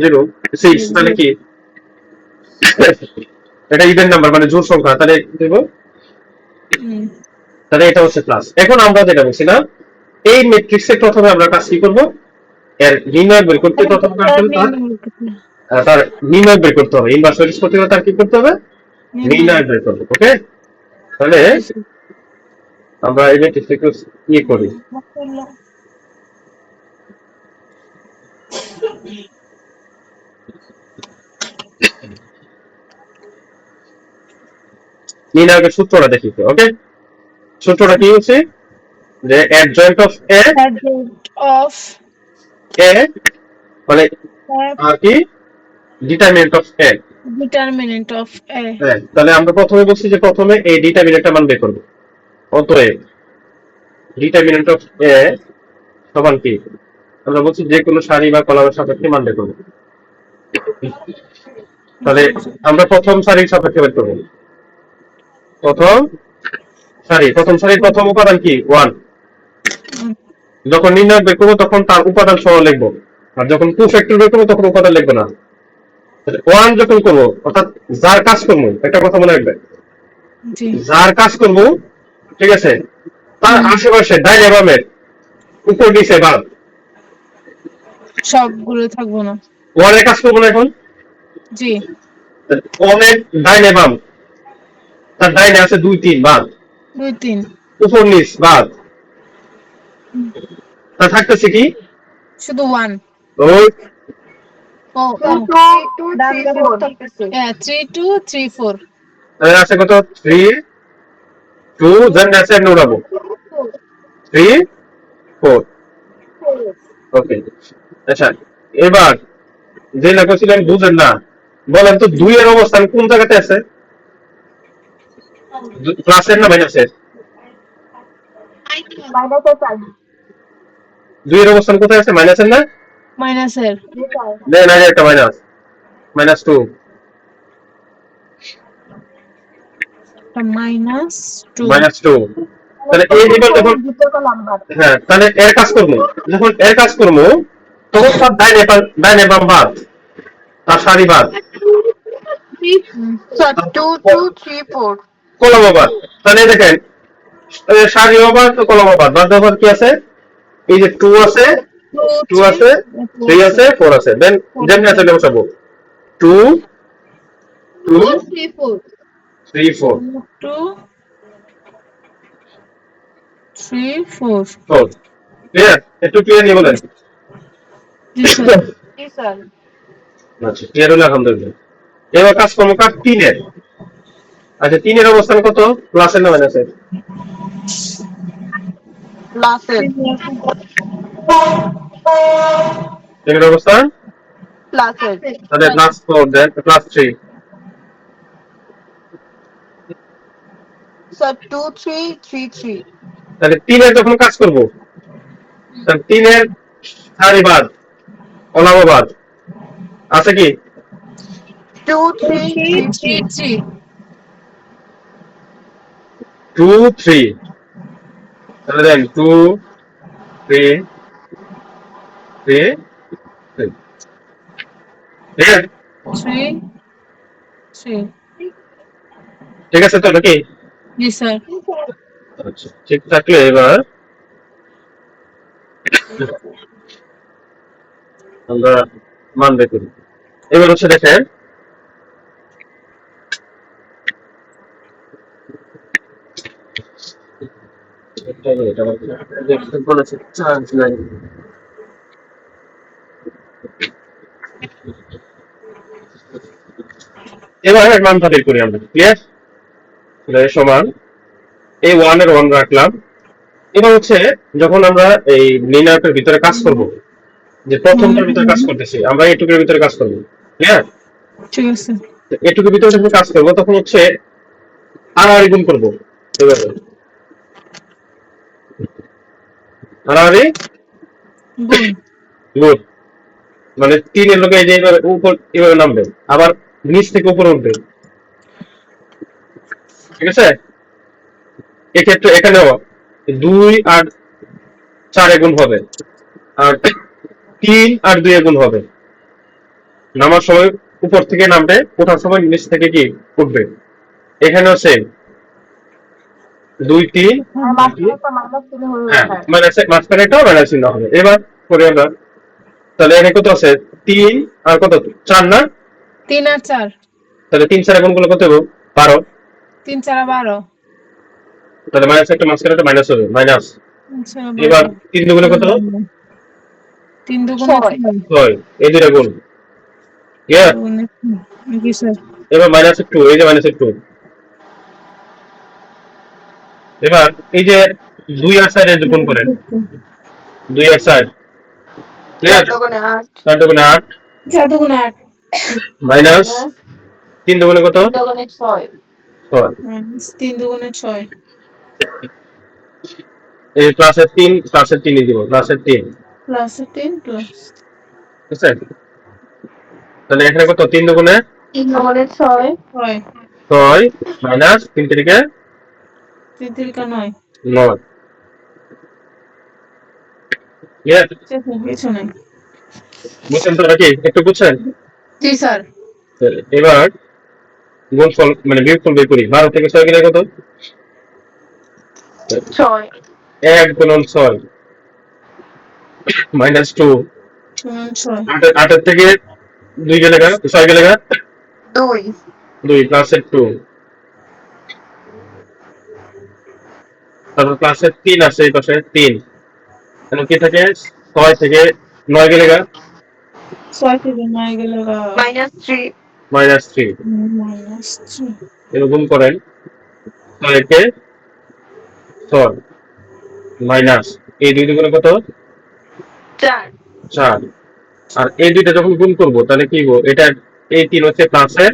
0 6 তাহলে কি এটা ইভেন নাম্বার মানে জোড় সংখ্যা তাহলে দেব তাহলে এটা হচ্ছে প্লাস এখন আমরা যেটা বলছি না এই ম্যাট্রিক্সে প্রথমে আমরা কাজ কি করব এর নির্ণয় বের করতে প্রথমে কাজ করব তার নির্ণয় বের করতে হবে ইনভার্স ম্যাট্রিক্স করতে গেলে তার কি করতে হবে নির্ণয় বের করব ওকে তাহলে আমরা এই ম্যাট্রিক্সে একটু ইয়ে করি নির্ণয়ের সূত্রটা দেখি ওকে সূত্রটা কি হচ্ছে যে adjoint of a of a মানে আর কি determinant of a determinant of A হ্যাঁ তাহলে আমরা প্রথমে বলছি যে প্রথমে এই ডিটারমিনেন্টটা মান বের করব অতএব ডিটারমিনেন্ট অফ a সমান কি আমরা বলছি যে কোনো সারি বা কলামের সাপেক্ষে মান বের করব তাহলে আমরা প্রথম সারির সাপেক্ষে বের করব প্রথম সারির প্রথম উপাদান কি 1 যখন নির্ণয় বের করবো তখন তার উপাদান সহ লিখবো আর যখন টু ফ্যাক্টর বের করবো তখন উপাদান লিখবো না 1 যখন করবো অর্থাৎ যার কাজ করবো একটা কথা মনে রাখবে যার কাজ করবো ঠিক আছে তার আশেপাশে ডাইনে বামে উপর নিচে বাদ সবগুলো থাকবো না 1 এর কাজ করবো না এখন জি 1 এর ডাইনে বাম তার ডাইনে আছে 2 3 বাদ 2 3 উপর নিচ বাদ তা থাকতেছে কি শুধু 1 ওই ও 3 2 3 4 আছে কত 3 2 দেন আছে এমনি উড়াবো 3 4 ওকে আচ্ছা এবার যে লেখা ছিলেন বুঝেন না বলেন তো 2 এর অবস্থান কোন জায়গাতে আছে প্লাসের না মাইনাসের মাইনাসের 2 এর অবস্থান কোথায় আছে মাইনাসের না মাইনাসের দেন আগে একটা মাইনাস -2 -2 তাহলে এই এবার যখন হ্যাঁ তাহলে এর কাজ করবো যখন এর কাজ করবো তখন তার ডাইনে বাম বাদ তার সারি বাদ 2 2 3 4 কলম বাদ তাহলে দেখেন সারি বাদ তো কলম বাদ বাদ দেওয়ার কি আছে এই যে 2 আছে 2 আছে 3 আছে 4 আছে দেন যেমনি আছে বসাবো 2 2 3 4 3 4 2 3 4 4 ক্লিয়ার একটু ক্লিয়ার নিয়ে বলেন জি স্যার জি স্যার আচ্ছা ক্লিয়ার হলো আলহামদুলিল্লাহ এবার কাজ করবো কার 3 এর আচ্ছা 3 এর অবস্থান কত প্লাসের না মাইনাসের প্লাসের 3 এর অবস্থান প্লাসের তাহলে +4 দেন +3 স্যার 2 3 3 3 তাহলে 3 এর যখন কাজ করব তাহলে 3 এর সারি বাদ কলাম বাদ আছে কি 2 3 3 3 2 3 তাহলে দেন 2 3 3 ঠিক আছে 3 3 ঠিক আছে তো নাকি জি স্যার আচ্ছা ঠিক থাকলে এবার আমরা মান বের করি এবার হচ্ছে দেখেন এটা বলেছে চার্জ নাই এবার মানটা বের করি আমরা ক্লিয়ার সমান এই 1 এর 1 রাখলাম এবার হচ্ছে যখন আমরা এই নির্ণায়কের ভিতরে কাজ করব যে প্রথমটার ভিতরে কাজ করতেছি আমরা এটুকুর ভিতরে কাজ করব ক্লিয়ার ঠিক আছে এটুকুর ভিতরে যখন কাজ করব তখন হচ্ছে আর গুণ করব এভাবে আর গুণ গুণ মানে 3 এর লোকে এই যে এভাবে উপর এভাবে নামবে আবার নিচ থেকে উপরে উঠবে ঠিক আছে এক্ষেত্রে এখানেও 2 আর 4 গুণ হবে আর 3 আর 2 গুণ হবে নামার সময় উপর থেকে নামবে ওঠার সময় নিচ থেকে কি উঠবে এখানেও সেম 2 3 আর মাঝখানে তো মাইনাস চিহ্ন হয়ে হ্যাঁ স্যার মাঝখানে এটাও মাইনাস চিহ্ন হবে এবার করি আমরা তাহলে এখানে কত আছে 3 আর কত 4 না 3 আর 4 তাহলে 3 4 গুণ করলে কত হবে 12 3 4 12 তাহলে মাইনাস একটা মাঝখানে একটা মাইনাস হবে মাইনাস এবার 3 দুগুণে কত 3 দুগুণে 6 এই দুইটা গুণ ক্লিয়ার জি স্যার এবার মাইনাস 2 এই যে মাইনাস 2 এবার এই যে 2 আর 4 এর গুণ করেন 2 আর 4 ক্লিয়ার 4 দুগুণে 8 4 দুগুণে 8 মাইনাস 3 দুগুণে কত 6 6 3 দুগুণে 6 এই প্লাসের 3 প্লাসের 3 দিব প্লাসের 3 প্লাস 3 প্লাস ঠিক আছে তাহলে এখানে কত 3 দুগুণে 6 6 6 মাইনাস 3 থেকে 3 3 9 9 ক্লিয়ার কিছু নাই বুঝছেন তো নাকি একটু বুঝছেন জি স্যার এবার গুণফল মানে বিয়োগফল বের করি 12 থেকে 6 গেলে কত 6 1 গুণন 6 মাইনাস 2 6 8 থেকে 2 গেলে 6 গেলে 2 2 প্লাসের 2 তারপর প্লাসের 3 আছে এই পাশে 3 এখন কি থাকে 6 থেকে 9 গেলে 6 থেকে 9 গেলে -3 মাইনাস 3 মাইনাস 3 এরকম করেন 6 কে 6 মাইনাস এই দুই দুগুণে কত 4 4 আর এই দুইটা যখন গুণ করব তাহলে কি হবো এটা এই 3 হচ্ছে প্লাসের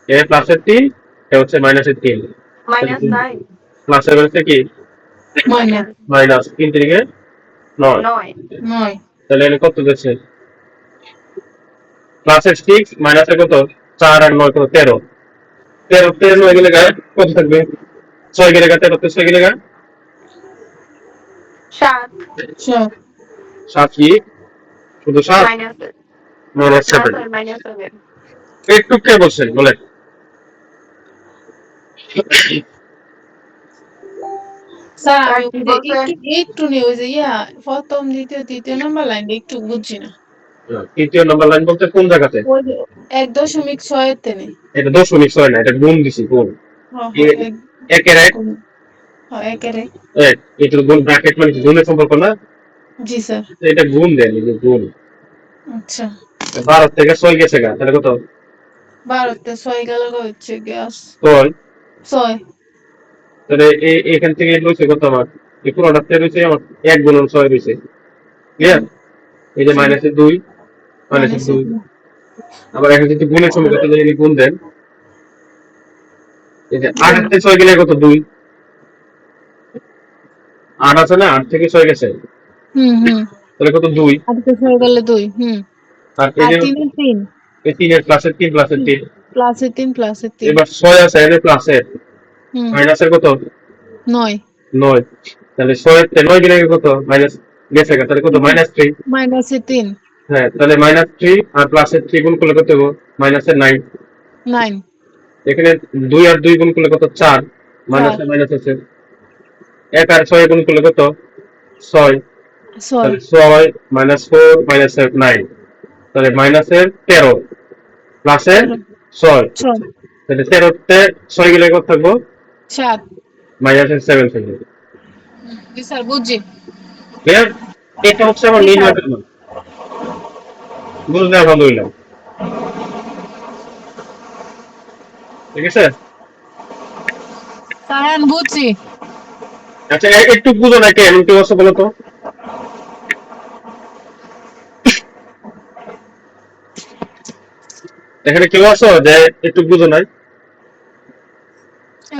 এ প্লাসের 3 এটা হচ্ছে মাইনাসের 3 -9 প্লাসের হচ্ছে কি মাইনাস মাইনাস 3 থেকে 9 9 তাহলে এখানে কত যাচ্ছে প্লাসের 6 মাইনাসের কত 4 আর 9 কত 13 13 13 9 গেলে কত থাকবে 6 গেলে 13 তে 6 গেলে 7 7 7 কি শুধু 7 মাইনাস 7 -7 একটু কে বলছেন বলেন স্যার আমি কি বলছেন? একটু নিয়ে ওই যে প্রথম দ্বিতীয় নাম্বার লাইনটা একটু বুঝছি না তৃতীয় নাম্বার লাইন বলতে কোন জায়গাতে ওই যে 1.6 এর তেনে এটা দশমিক 6 না এটা গুণ দিছি গুণ একের এক একের এক এক এটা গুণ ব্র্যাকেট মানে কি গুণের সম্পর্ক না জি স্যার এটা গুণ দেন এই যে গুণ আচ্ছা 12 থেকে 6 গেছে গা তাহলে কত 12 তে 6 গেল হচ্ছে গ্যাস 6 6 তাহলে এখান থেকে রয়েছে কত আমার এই পুরোটা থেকে রয়েছে আমার 1 গুণন 6 রয়েছে ক্লিয়ার এই যে মাইনাসের 2 মাইনাসের 2 আবার এখানে যদি গুণের সময় কত যদি গুণ দেন এই যে 8 থেকে 6 গেলে কত 2 8 আছে না 8 থেকে 6 গেছে হুম তাহলে কত 2 8 তে 6 গেলে 2 আর এই আর যে 3 এর 3 এই 3 এর প্লাসের 3 প্লাসের 3 প্লাসের 3 এবার 6 আছে এর প্লাসের মাইনাসের কত 9 9 তাহলে 6 এর 9 গেলে কত মাইনাস গেছে গা, তাহলে কত -3। মাইনাসে 3 হ্যাঁ, তাহলে -3 আর প্লাসের 3 গুণ করলে কত হবে? -9। 9 এখানে 2 আর 2 গুণ করলে কত? 4। 4 মাইনাসে মাইনাস আছে। 1 আর 6 গুণ করলে কত? 6। 6 তাহলে 6 -4 -9, তাহলে মাইনাসের 13 প্লাসের 13 6। 6 তাহলে 13 তে 6 গেলে কত থাকবো? 7 -7 থাকবে। জি স্যার বুঝছি। ক্লিয়ার? এটা হচ্ছে আমার জি স্যার। নির্ণয় মান। বুঝলে আলহামদুলিল্লাহ। ঠিক আছে? স্যার আমি বুঝছি। আচ্ছা, একটু বুঝো না, কে এমন কেউ আছে বলো তো? এখানে কেউ আছো যে একটু বুঝো নাই?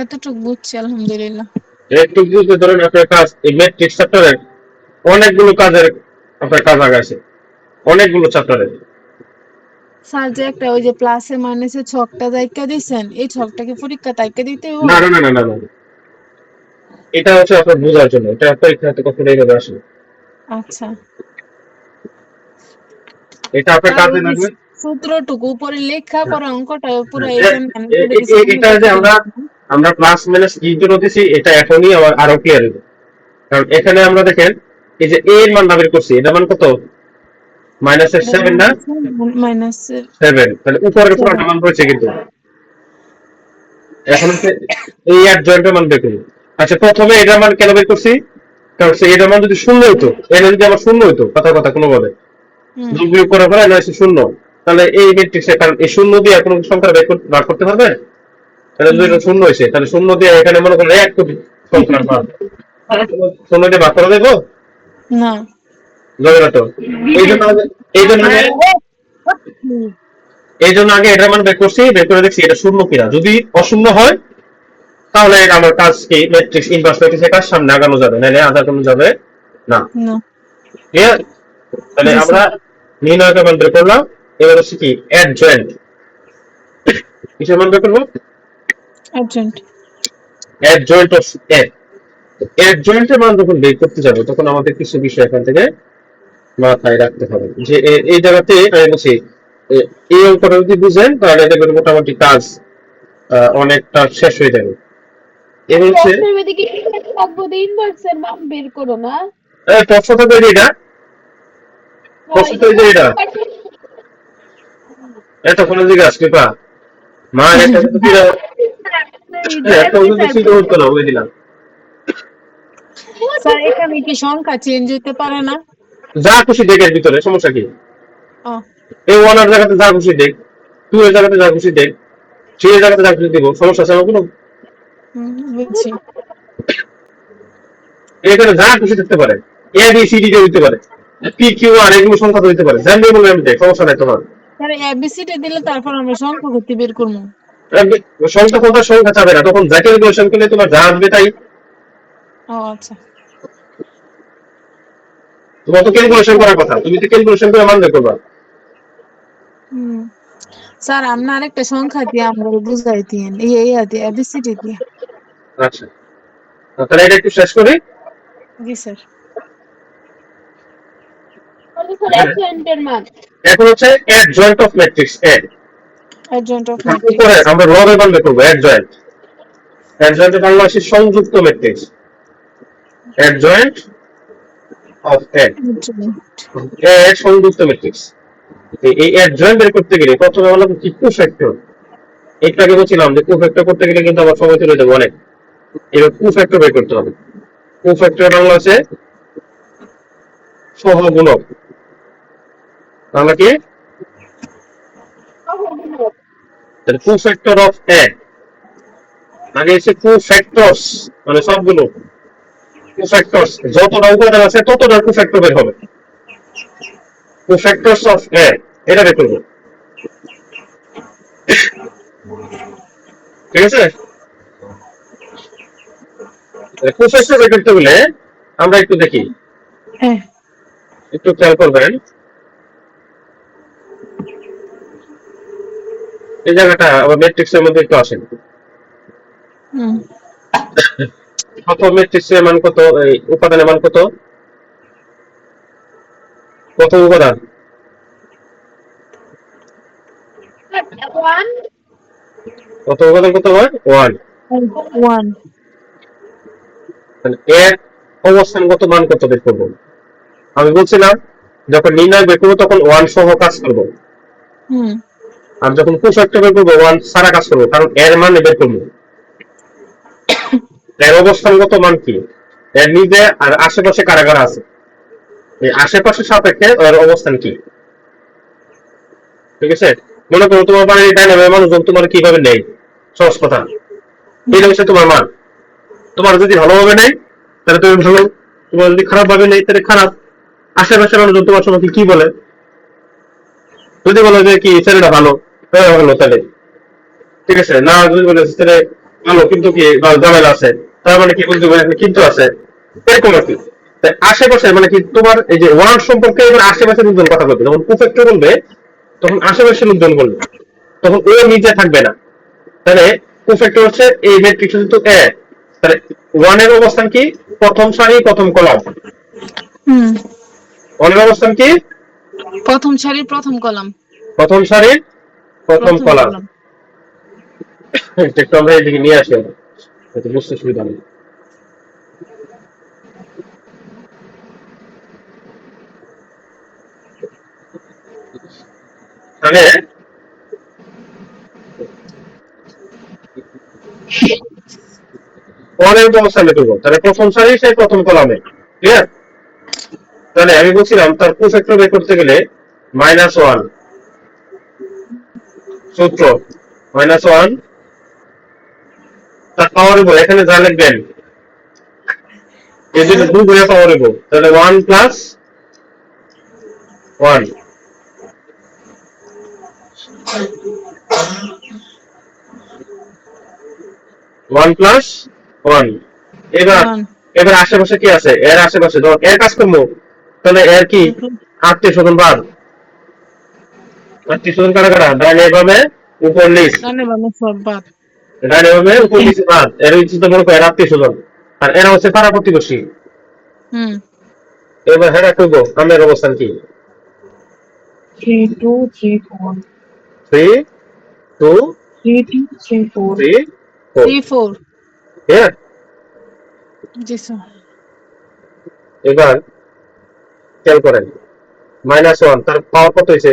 এতটুকু বুঝছি আলহামদুলিল্লাহ। একটু বুঝতে ধরেন আপনার কাজ এই ম্যাট্রিক্স চ্যাপ্টারের অনেকগুলো কাজের আপনার কাজ আগাছে, অনেকগুলো চ্যাপ্টারের। স্যার যে একটা ওই যে প্লাসে মাইনাসে ছকটা দাইকা দিছেন, এই ছকটাকে পরীক্ষা তাইকা দিতে হইব? না না না না না না, এটা হচ্ছে আপনার বোঝার জন্য, এটা পরীক্ষাতে কখনো এইভাবে আসে না। আচ্ছা। এটা আপনার আর কাজে ওই যে লাগবে। সূত্রটুকু উপরে লেখা হ্যাঁ। পরে অঙ্কটা পুরো এ- এখানে আমি করে দিছি এটা সামনে যে করে আমরা দিছি। আমরা প্লাস মাইনাস কি জন্য দিছি, এটা এখনই আমার আরো ক্লিয়ার হবে। কারণ এখানে আমরা দেখেন এই যে এর মান বের করছি, এটা মান কত? মাইনাসের এটা 7 না? মাইনাস মাইনাসের 7, তাহলে উপরের পুরো 7। মান রয়েছে কিন্তু। এখন হচ্ছে এই এক জয়েন্টের মান বের করি। আচ্ছা, প্রথমে এটার মান কেন বের করছি? কারণ এটার মান যদি শূন্য হইতো, এটা যদি আমার শূন্য হইতো, কথা কথা কোনো বলে হুম। যোগ বিয়োগ করার পরে না শূন্য, তাহলে এই ম্যাট্রিক্সে, কারণ এই শূন্য দিয়ে কোনো সংখ্যা বার করতে পারবে? তাহলে যদি এটা শূন্য হয়েছে, তাহলে শূন্য দিয়ে এখানে মনে করেন 1 কোটি সংখ্যার মান, শূন্য দিয়ে ভাগ করে দেবো? না। যাবে না তো। এই জন্য এই জন্য আগে এই জন্য আগে এটার মান বের করছি, বের করে দেখছি এটা শূন্য কিনা। যদি অশূন্য হয় তাহলে আমার কাজ কি, ম্যাট্রিক্স ইনভার্স ম্যাট্রিক্সের কাজ সামনে আগানো যাবে, নাহলে আগানো যাবে না। না। ক্লিয়ার? তাহলে জি আমরা স্যার। নির্ণয়কের মান বের করলাম। এবার হচ্ছে কি অ্যাডজয়েন্ট, কিসের মান বের করবো? আর্জেন্ট। অ্যাডজয়েন্ট অফ এ। অ্যাডজয়েন্টের মান যখন বের করতে যাবো, তখন আমাদের কিছু বিষয় এখান থেকে মাথায় রাখতে হবে। যে এই জায়গাতে আমি বলছি এই অঙ্কটা যদি বুঝেন, তাহলে দেখবেন মোটামুটি কাজ অনেকটা শেষ হয়ে যাবে। এবার হচ্ছে প্রশ্নের মধ্যে কি থাকবো ইনভার্সের মান বের করো না? প্রশ্ন থাকবে যে এটা, প্রশ্ন তো এই যে এটা এতক্ষণ জিজ্ঞাসা কৃপা মা, এটা কিন্তু কি এত কিছু তো হতো না, বুঝে দিলাম। স্যার এখানে কি সংখ্যা চেঞ্জ হতে পারে না? যা খুশি দেখ এর ভিতরে, সমস্যা কি? ও এই 1 এর জায়গাতে যা খুশি দেখ, 2 এর জায়গাতে যা খুশি দেখ, 3 এর জায়গাতে যা খুশি দিব, সমস্যা আছে আমার কোনো? বুঝছি। এখানে যা খুশি থাকতে পারে, এ বি সি ডি দিতে পারে, পি কিউ আর এগুলো সংখ্যা তো দিতে পারে, জানবে বলে আমি দেখ, সমস্যা নাই তোমার। স্যার এবিসিডি দিলে তারপর আমরা সংখ্যা করতে বের করবো। সংখ্যা কোনটা সংখ্যা চাবে না, তখন যা ক্যালকুলেশন করলে তোমার যা আসবে তাই। ও আচ্ছা। তোমার তো ক্যালকুলেশন করার কথা, তুমি তো ক্যালকুলেশন করে মান বের করবা। হুম। স্যার আপনি আরেকটা সংখ্যা দিয়ে আমরা বুঝাই দিয়েন এই দিয়ে এবিসিডি দিয়ে। আচ্ছা, তাহলে এটা একটু শেষ করি। জি স্যার। অ্যাডজয়েন্টের মান এখন হচ্ছে adjoint of matrix A. Adjoint of উপরে ম্যাট্রিক্স। আমরা লবের মান বের করবো। অ্যাডজয়েন্ট, অ্যাডজয়েন্টের বাংলা আছে সংযুক্ত ম্যাট্রিক্স। অ্যাডজয়েন্ট অফ এ, এ সংযুক্ত ম্যাট্রিক্স। এই অ্যাডজয়েন্ট বের করতে গেলে প্রথমে আমরা কি কোফ্যাক্টর, এটাকে বলছিলাম যে কোফ্যাক্টর করতে গেলে কিন্তু আমার সময় চলে যাবে অনেক। এবার কোফ্যাক্টর বের করতে হবে। কোফ্যাক্টর বাংলা আছে সহগুণক। বাংলা কি? তাহলে কোফ্যাক্টর অফ এ, আগে এসে কোফ্যাক্টরস মানে সবগুলো কোফ্যাক্টরস, যতটা উপাদান আছে ততটা কোফ্যাক্টর বের হবে। কোফ্যাক্টরস অফ এ, এটা বের করবো। ঠিক আছে? কোফ্যাক্টর বের করতে হলে আমরা একটু দেখি, হ্যাঁ। একটু খেয়াল করবেন এই জায়গাটা আবার ম্যাট্রিক্সের মধ্যে একটু আসেন। হুম। কত ম্যাট্রিক্সের মান কত, এই উপাদানের মান কত? প্রথম উপাদান ওয়ান। প্রথম উপাদান কত হয় 1। 1 তাহলে এর অবস্থানগত মান কত বের করবো? আমি বলছিলাম যখন নির্ণয় বের করবো তখন 1 সহ কাজ করবো, হুম আর যখন কোষাকটা বের করবো 1 সারা কাজ করবো, কারণ এর মান বের করবো। এর অবস্থানগত মান কি, এর নিজে আর আশেপাশে কারা কারা আছে, এই আশেপাশের সাপেক্ষে এর অবস্থান কি। ঠিক আছে, মনে করো তোমার বাড়ির ডাইনামের মানুষজন তোমার কিভাবে নেই, সহজ কথা, এটা হচ্ছে তোমার মান। তোমার যদি ভালোভাবে নেই তাহলে তুমি ভালো, তোমার যদি খারাপ ভাবে নেই তাহলে খারাপ। আশেপাশের মানুষজন তোমার সম্পর্কে কি বলে, যদি বলে যে কি ছেলেটা ভালো, ভালো তাহলে ঠিক আছে, না যদি বলে ছেলে ভালো কিন্তু কি ঝামেলা আছে, তার মানে কি বলতে পারে কিন্তু আছে, এরকম আর কি। তাই আশেপাশে মানে কি তোমার এই যে ওয়ার্ড সম্পর্কে এবার আশেপাশের লোকজন কথা বলবে, যখন কুফেক্টর বলবে তখন আশেপাশের লোকজন বলবে, তখন ও নিজে থাকবে না। তাহলে কুফেক্টর হচ্ছে এই ম্যাট্রিক্স কিন্তু এ, তাহলে ওয়ানের অবস্থান কি, প্রথম সারি প্রথম কলাম। হুম ওয়ানের অবস্থান কি, প্রথম সারি প্রথম কলাম। প্রথম সারির প্রথম প্রথম কলাম। কলাম। একটু আমরা এদিকে নিয়ে আসি, এটা বুঝতে সুবিধা নেই। তাহলে ওয়ানের অবস্থান বের করবো, তাহলে প্রথম সারি সেই প্রথম কলামে, ক্লিয়ার? তাহলে আমি বলছিলাম তার কোফ্যাক্টর বের করতে গেলে -1 সূত্র, -1 তার পাওয়ার হইব, এখানে যা লিখবেন এই জন্য 2 গুণে পাওয়ার হইব, তাহলে 1 + 1 1 + 1। এবার 1 এবার আশেপাশে কি আছে, এর আশেপাশে ধর এর কাজ করবো, তাহলে এর কি আত্মীয় স্বজন বাদ, আত্মীয় স্বজন কারা কারা, ডাইনে বামে উপর নিচ, ডানে বামে সব বাদ। ডাইনে বামে উপর নিচ বাদ, এর হচ্ছে তো মনে করো এর আত্মীয় স্বজন, আর এরা হচ্ছে পাড়া প্রতিবেশী। হুম এবার হ্যাঁ করবো আমের অবস্থান কি, 3 2 3 4 3 2 3 2 3 4 3 4। 3 4 হ্যাঁ, জি স্যার। এবার খেয়াল করেন -1 তার পাওয়ার কত হয়েছে,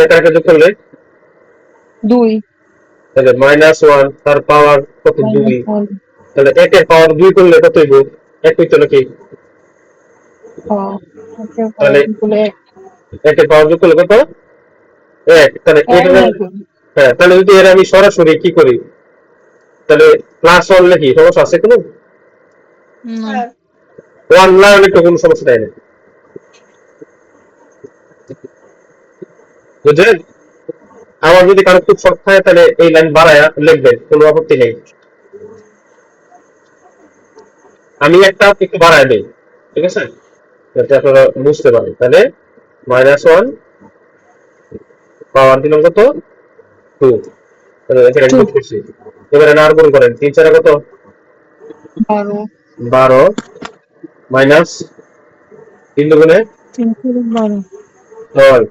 এটা যোগ করলে 2 তাহলে -1 তার পাওয়ার কত 2, -1 তাহলে একের পাওয়ার 2 করলে কত হইব, এক হইতো নাকি, তাহলে একের পাওয়ার যোগ করলে কত 1, তাহলে এটা, হ্যাঁ তাহলে যদি এর আমি সরাসরি কি করি, তাহলে +1 লিখি, সমস্যা আছে কোনো? না 1 না হলে তো কোনো সমস্যা নাই না, বুঝলেন? আমার যদি কারো খুব শর্ট থাকে তাহলে এই লাইন বাড়ায়া লিখবেন, কোনো আপত্তি নেই। আমি একটা একটু বাড়ায় দেই, ঠিক আছে, যাতে আপনারা বুঝতে পারেন। তাহলে -1 পাওয়ার দিলাম কত 2, তাহলে এখানে যোগ করছি। এবারে আর গুণ করেন, 3 4 কত 12 12 মাইনাস 3 দুগুণে 3 12 6,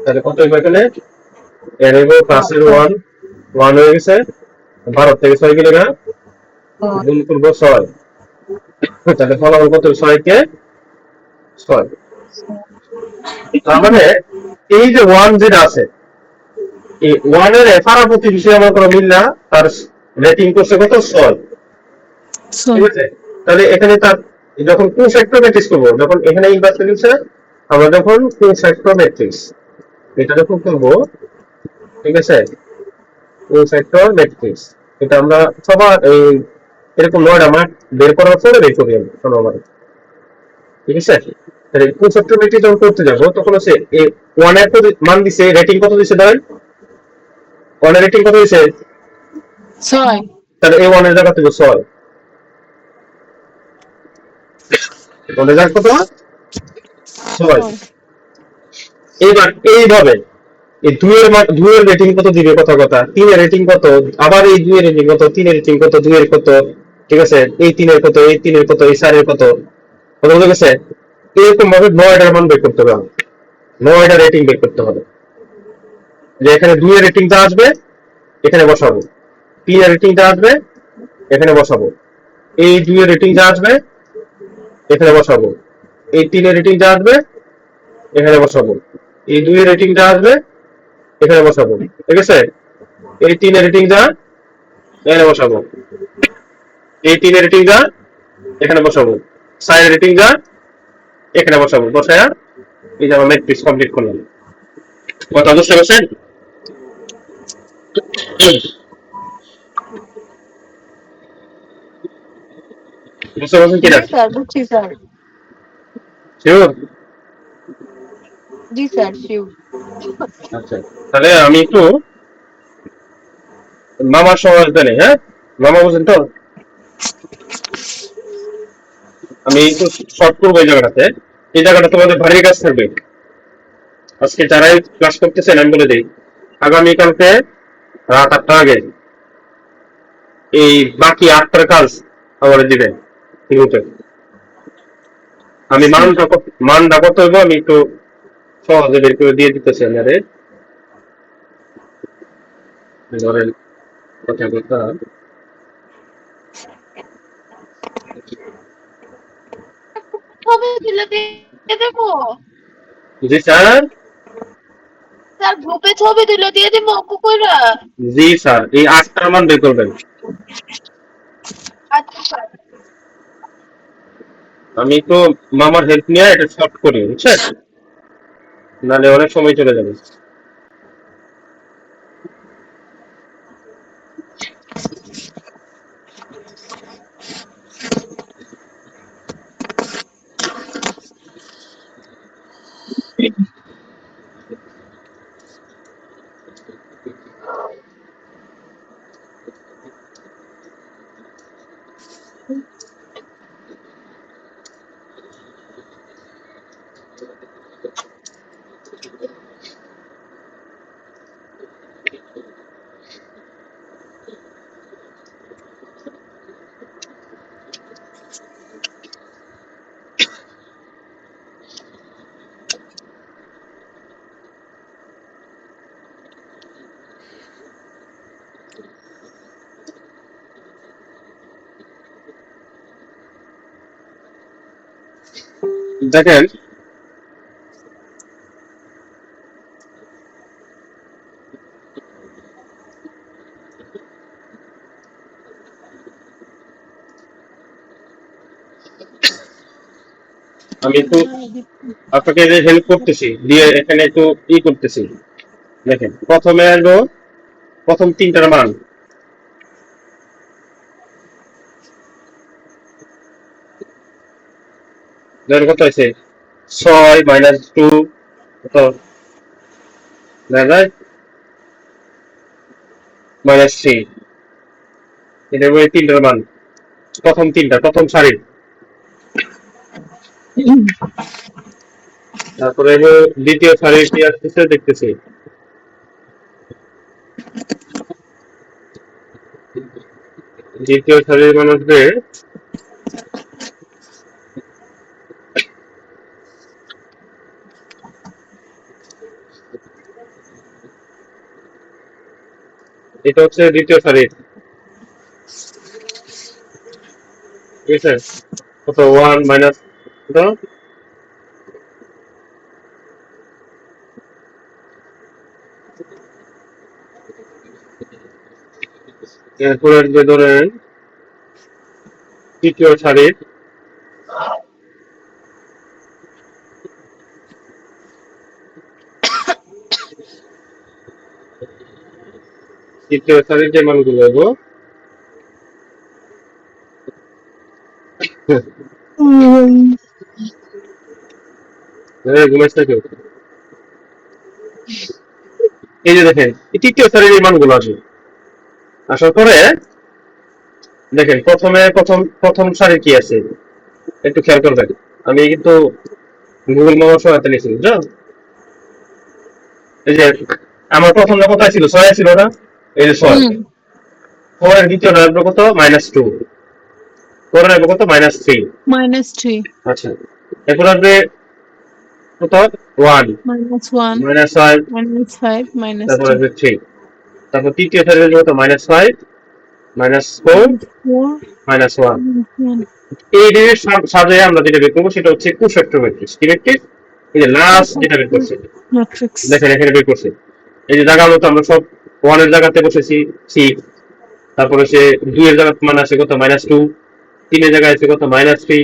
তাহলে কত হইব এখানে, এর হইব প্লাসের 1 1 হয়ে গেছে, 12 থেকে 6 গেলে না গুণ করবো 6, তাহলে ফলাফল কত 6 কে 6। তার মানে এই যে 1 যেটা আছে, এই 1 এর পাড়া প্রতিবেশী আমার কোনো মিল না, তার রেটিং করছে কত 6, ঠিক আছে। তাহলে এখানে তার যখন কোফ্যাক্টর ম্যাট্রিক্স করবো, যখন এখানে ইনভার্স দিচ্ছে, আমরা যখন কোফ্যাক্টর ম্যাট্রিক্স এটা যখন করবো, ঠিক আছে, কোফ্যাক্টর ম্যাট্রিক্স এটা আমরা সবার এই এরকম 9টা মার্ক বের করার পরে বের করি আমরা সবার, ঠিক আছে। তাহলে কোফ্যাক্টর ম্যাট্রিক্স যখন করতে যাবো তখন হচ্ছে এই 1 এর মান দিছে, রেটিং কত দিছে ধরেন 1 এর রেটিং কত দিছে 6 তাহলে এই 1 এর জায়গা থেকে 6, 1 এর জায়গা কত 6। এইবার এইভাবে এই 2 এর 2 এর রেটিং কত দিবে, কথা কথা 3 এর রেটিং কত, আবার এই 2 এর রেটিং কত, 3 এর রেটিং কত, 2 এর কত, ঠিক আছে, এই 3 এর কত, এই 3 এর কত, এই 4 এর কত, কত বুঝে গেছে? এরকম ভাবে 9টার মান বের করতে হবে, 9টা রেটিং বের করতে হবে। যে এখানে 2 এর রেটিংটা আসবে, এখানে বসাবো। 3 এর রেটিংটা আসবে, এখানে বসাবো। এই 2 এর রেটিংটা আসবে, এখানে বসাবো। এই 3 এর রেটিংটা আসবে, এখানে বসাবো। এই 2 এর রেটিংটা আসবে, এখানে বসাবো। ঠিক আছে? এই 3 এর রেটিংটা এখানে বসাবো। এই 3 এর রেটিংটা এখানে বসাবো। 4 এর রেটিংটা এখানে বসাবো। বসায়া এই যে আমার ম্যাট্রিক্স কমপ্লিট করলাম। কথা বুঝতে পারছেন? বুঝতে পারছেন কিনা? জি স্যার, বুঝছি স্যার। শিওর? জি স্যার, শিওর। আচ্ছা, তাহলে আমি একটু মামার সমাজ দেনে, হ্যাঁ? মামা বুঝেন তো? আমি একটু শর্ট করবো এই জায়গাটাতে। এই জায়গাটা তোমাদের ভারী কাজ থাকবে। আজকে যারাই ক্লাস করতেছেন আমি বলে দিই, আগামীকালকে রাত 8টার আগে এই বাকি 8টার কাজ আমার দিবেন গ্রুপে। আমি মানটা কত হইব আমি একটু সহজে বের করে দিয়ে দিতেছি আপনাদের। ধরেন কথা কথা ছবি তুলে দিয়ে দেবো? জি স্যার। স্যার, গ্রুপে ছবি তুলে দিয়ে দেবো অঙ্ক কইরা? জি স্যার, এই 8টার মান বের করবেন। আচ্ছা স্যার। আমি একটু মামার হেল্প নিয়ে এটা শর্ট করি, বুঝছেন? নাহলে অনেক সময় চলে যাবে। দেখেন, আমি একটু আপনাকে যে হেল্প করতেছি দিয়ে এখানে একটু করতেছি। দেখেন, প্রথমে আসবো প্রথম 3টার মান। ধরেন কত হয়েছে? 6 - 2 কত দেখা যায়? -3। এটা হলো 3টার মান। প্রথম 3টা, প্রথম সারির। তারপরে হলো দ্বিতীয় সারির কি আসতেছে দেখতেছি। দ্বিতীয় সারির মান আসবে এটা হচ্ছে দ্বিতীয় সারির। ঠিক আছে? কত 1 মাইনাস কত? এরপরে আসবে ধরেন তৃতীয় সারির। তৃতীয় সারির যে মানগুলো হলো ঘুমাইছে কেউ? এই যে দেখেন, এই তৃতীয় সারির এই মানগুলো আসবে। আসার পরে দেখেন প্রথমে প্রথম প্রথম সারি কি আছে একটু খেয়াল করবেন। আমি কিন্তু গুগল মামার সহায়তা নিয়েছি, বুঝছো? এই যে আমার প্রথমটা কোথায় ছিল? 6 ছিল না? এই যে 6। হুম। 4 এর দ্বিতীয়টা আসবে কত? -2। 4 এর আসবে কত? -3। -3। আচ্ছা, এরপর আসবে কত 1 -1 -5, -5 তারপর -2 আসবে 3, তারপর তৃতীয় সারিতে কত -5 -4 -4 -1। -1 এই রেঞ্জের সাজায় আমরা যেটা বের করবো সেটা হচ্ছে কোফ্যাক্টর ম্যাট্রিক্স। কি ম্যাট্রিক্স? এই যে লাস্ট যেটা বের করছে, ম্যাট্রিক্স। দেখেন এখানে বের করছে। এই যে জায়গা মতো আমরা সব 1 এর জায়গাতে বসেছি 6, তারপরে সে 2 এর জায়গাতে মান আছে কত -2, 3 এর জায়গায় আছে কত -3,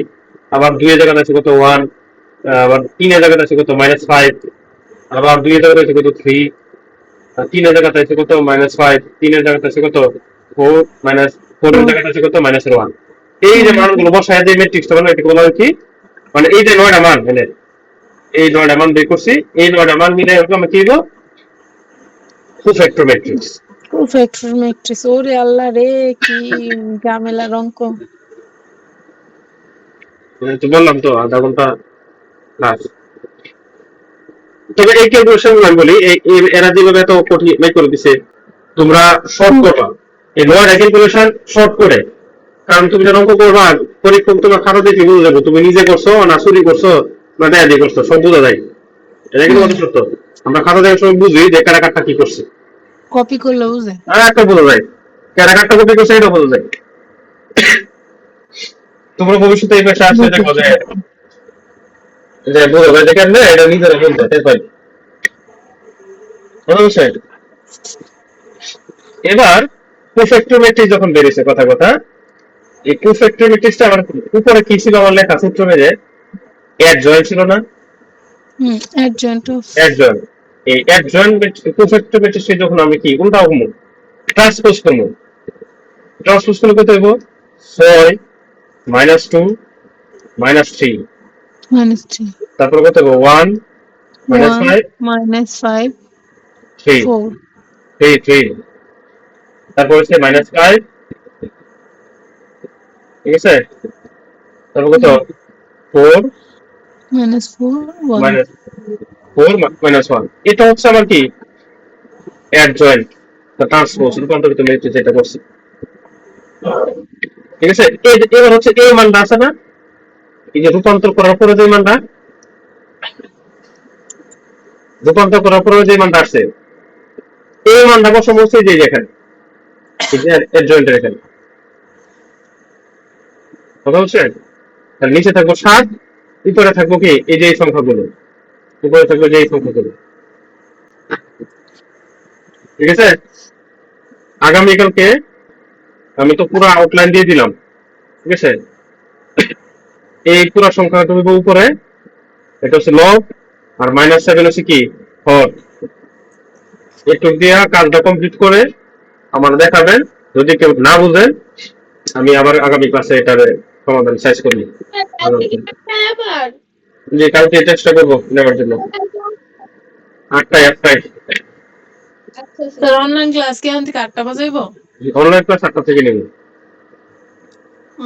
আবার 2 এর জায়গাতে আছে কত 1, আবার 3 এর জায়গাতে আছে কত -5, আবার 2 এর জায়গাতে আছে কত 3, আর 3 এর জায়গাতে আছে কত -5, 3 এর জায়গাতে আছে কত 4, -4 এর জায়গাতে আছে কত -1। এই যে মানগুলো বসায় যে ম্যাট্রিক্সটা বানানো এটাকে বলা হয় কি, মানে এই যে 9টা মান এনে এই 9টা মান বের করছি, এই 9টা মান মিলে আমরা কি দিব? Cofactor matrix. Cofactor matrix. ওরে আল্লাহ রে, কি ঝামেলার অঙ্ক। তো বললাম তো আধা ঘন্টা ক্লাস। তবে এই ক্যালকুলেশন আমি বলি, এরা যেভাবে এত কঠিন বের করে দিছে, তোমরা শর্ট করবা এই 9টা ক্যালকুলেশন শর্ট করে। কারণ তুমি যখন অঙ্ক করবা পরীক্ষক তোমার খাতা দেখে বুঝে যাবো তুমি নিজে করছো না চুরি করছো না দেয়া দিয়ে করছো, সব বোঝা যায়। এটা কিন্তু অতি সত্য। আমরা খাতা দেখার সময় বুঝি যে কারা কারটা কি করছে, কপি করলে বুঝে। আর একটা বোঝা যায় কারা কারটা কপি করছে, এটা বোঝা যায়। তোমরা ভবিষ্যতে এই পেশা আসলে দেখো যে বোঝা যায় যে কেমনে এটা নিজেরা বলতে তাই পাই। অবশ্যই। এবার কোফ্যাক্টর ম্যাট্রিক্স যখন বেরিয়েছে, কথা কথা এই কোফ্যাক্টর ম্যাট্রিক্সটা আমার উপরে কি ছিল, আমার লেখা সূত্র মেরে অ্যাডজয়েন্ট ছিল না? Adjoint of. অ্যাডজয়েন্ট, এই অ্যাডজয়েন্ট কোফ্যাক্টর ম্যাট্রিক্সে যখন আমি কি উল্টা হবো, ট্রান্সপোজ করবো, ট্রান্সপোজ করলে কত হইব? 6 -2 -3, -3 তারপর কত হইব? 1 -5 -5 3 4 3 3, তারপর হচ্ছে -5, ঠিক আছে, তারপর কত 4 -4 1 4 -1। এটা হচ্ছে আমার কি অ্যাডজয়েন্ট বা ট্রান্সপোজ রূপান্তরিত ম্যাট্রিক্স যেটা করছি, ঠিক আছে। এবার হচ্ছে এই মানটা আছে না, এই যে রূপান্তর করার পরে যে মানটা, রূপান্তর করার পরে যে মানটা আসছে, এই মানটা বসাবো হচ্ছে যে এখানে, এই যে অ্যাডজয়েন্টের এখানে, কথা হচ্ছে। তাহলে নিচে থাকবো 7, উপরে থাকবো কি এই যে এই সংখ্যাগুলো, উপরে থাকবো যে এই সংখ্যাগুলো, ঠিক আছে। আগামীকালকে আমি তো পুরো আউটলাইন দিয়ে দিলাম, ঠিক আছে। এই পুরো সংখ্যাটা হইব উপরে, এটা হচ্ছে লব, আর -7 হচ্ছে কি হর। একটু দিয়া কাজটা কমপ্লিট করে আমার দেখাবেন। যদি কেউ না বুঝেন আমি আবার আগামী ক্লাসে এটার সমাধান শেষ করি। আবার যে কালকে চেষ্টা করবো নেওয়ার জন্য 8টায়। আচ্ছা স্যার অনলাইন ক্লাস কি এখন থেকে 8টা বাজাইব? অনলাইন ক্লাস 8টা থেকে নেব।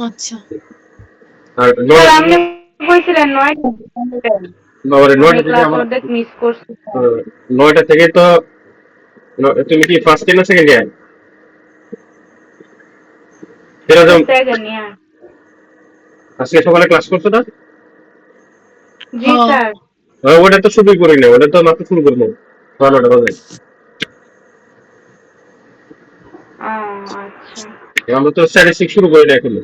আচ্ছা। আর স্যার আপনি বলছিলেন 9টা, আমি 9টা থেকে ক্লাস আমার অর্ধেক মিস করছি। 9টা থেকে তো তুমি কি ফার্স্ট ইয়ার না সেকেন্ড ইয়ার? এরকম সেকেন্ড ইয়ার। আজকে সকালে ক্লাস করছো না? জি স্যার। ওটা তো শুরুই করি না, ওটা তো মাত্র শুরু করবো 9টা বাজে। আচ্ছা আমরা তো স্ট্যাটিস্টিক শুরু করি না এখনো,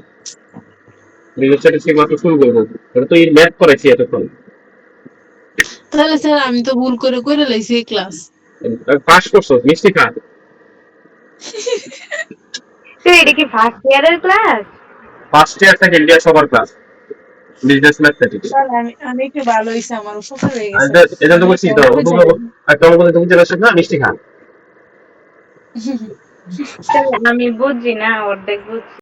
স্ট্যাটিস্টিক মাত্র শুরু করবো। ওটা তো ম্যাথ করেছি এতক্ষণ। তাহলে স্যার আমি তো ভুল করে করে লাইছি এই ক্লাস। পাস করছো মিষ্টি খা। স্যার এটা কি ফার্স্ট ইয়ারের class? First year second year সবার ক্লাস বিজনেস ম্যাথমেটিক্স। স্যার আমি একটু ভালো হইছে, আমার উপকার হয়ে গেছে। এটা তো বলছি তো একটা অঙ্ক তুমি জেনে আসছো না, মিষ্টি খা। স্যার আমি বুঝছি না, অর্ধেক বুঝছি।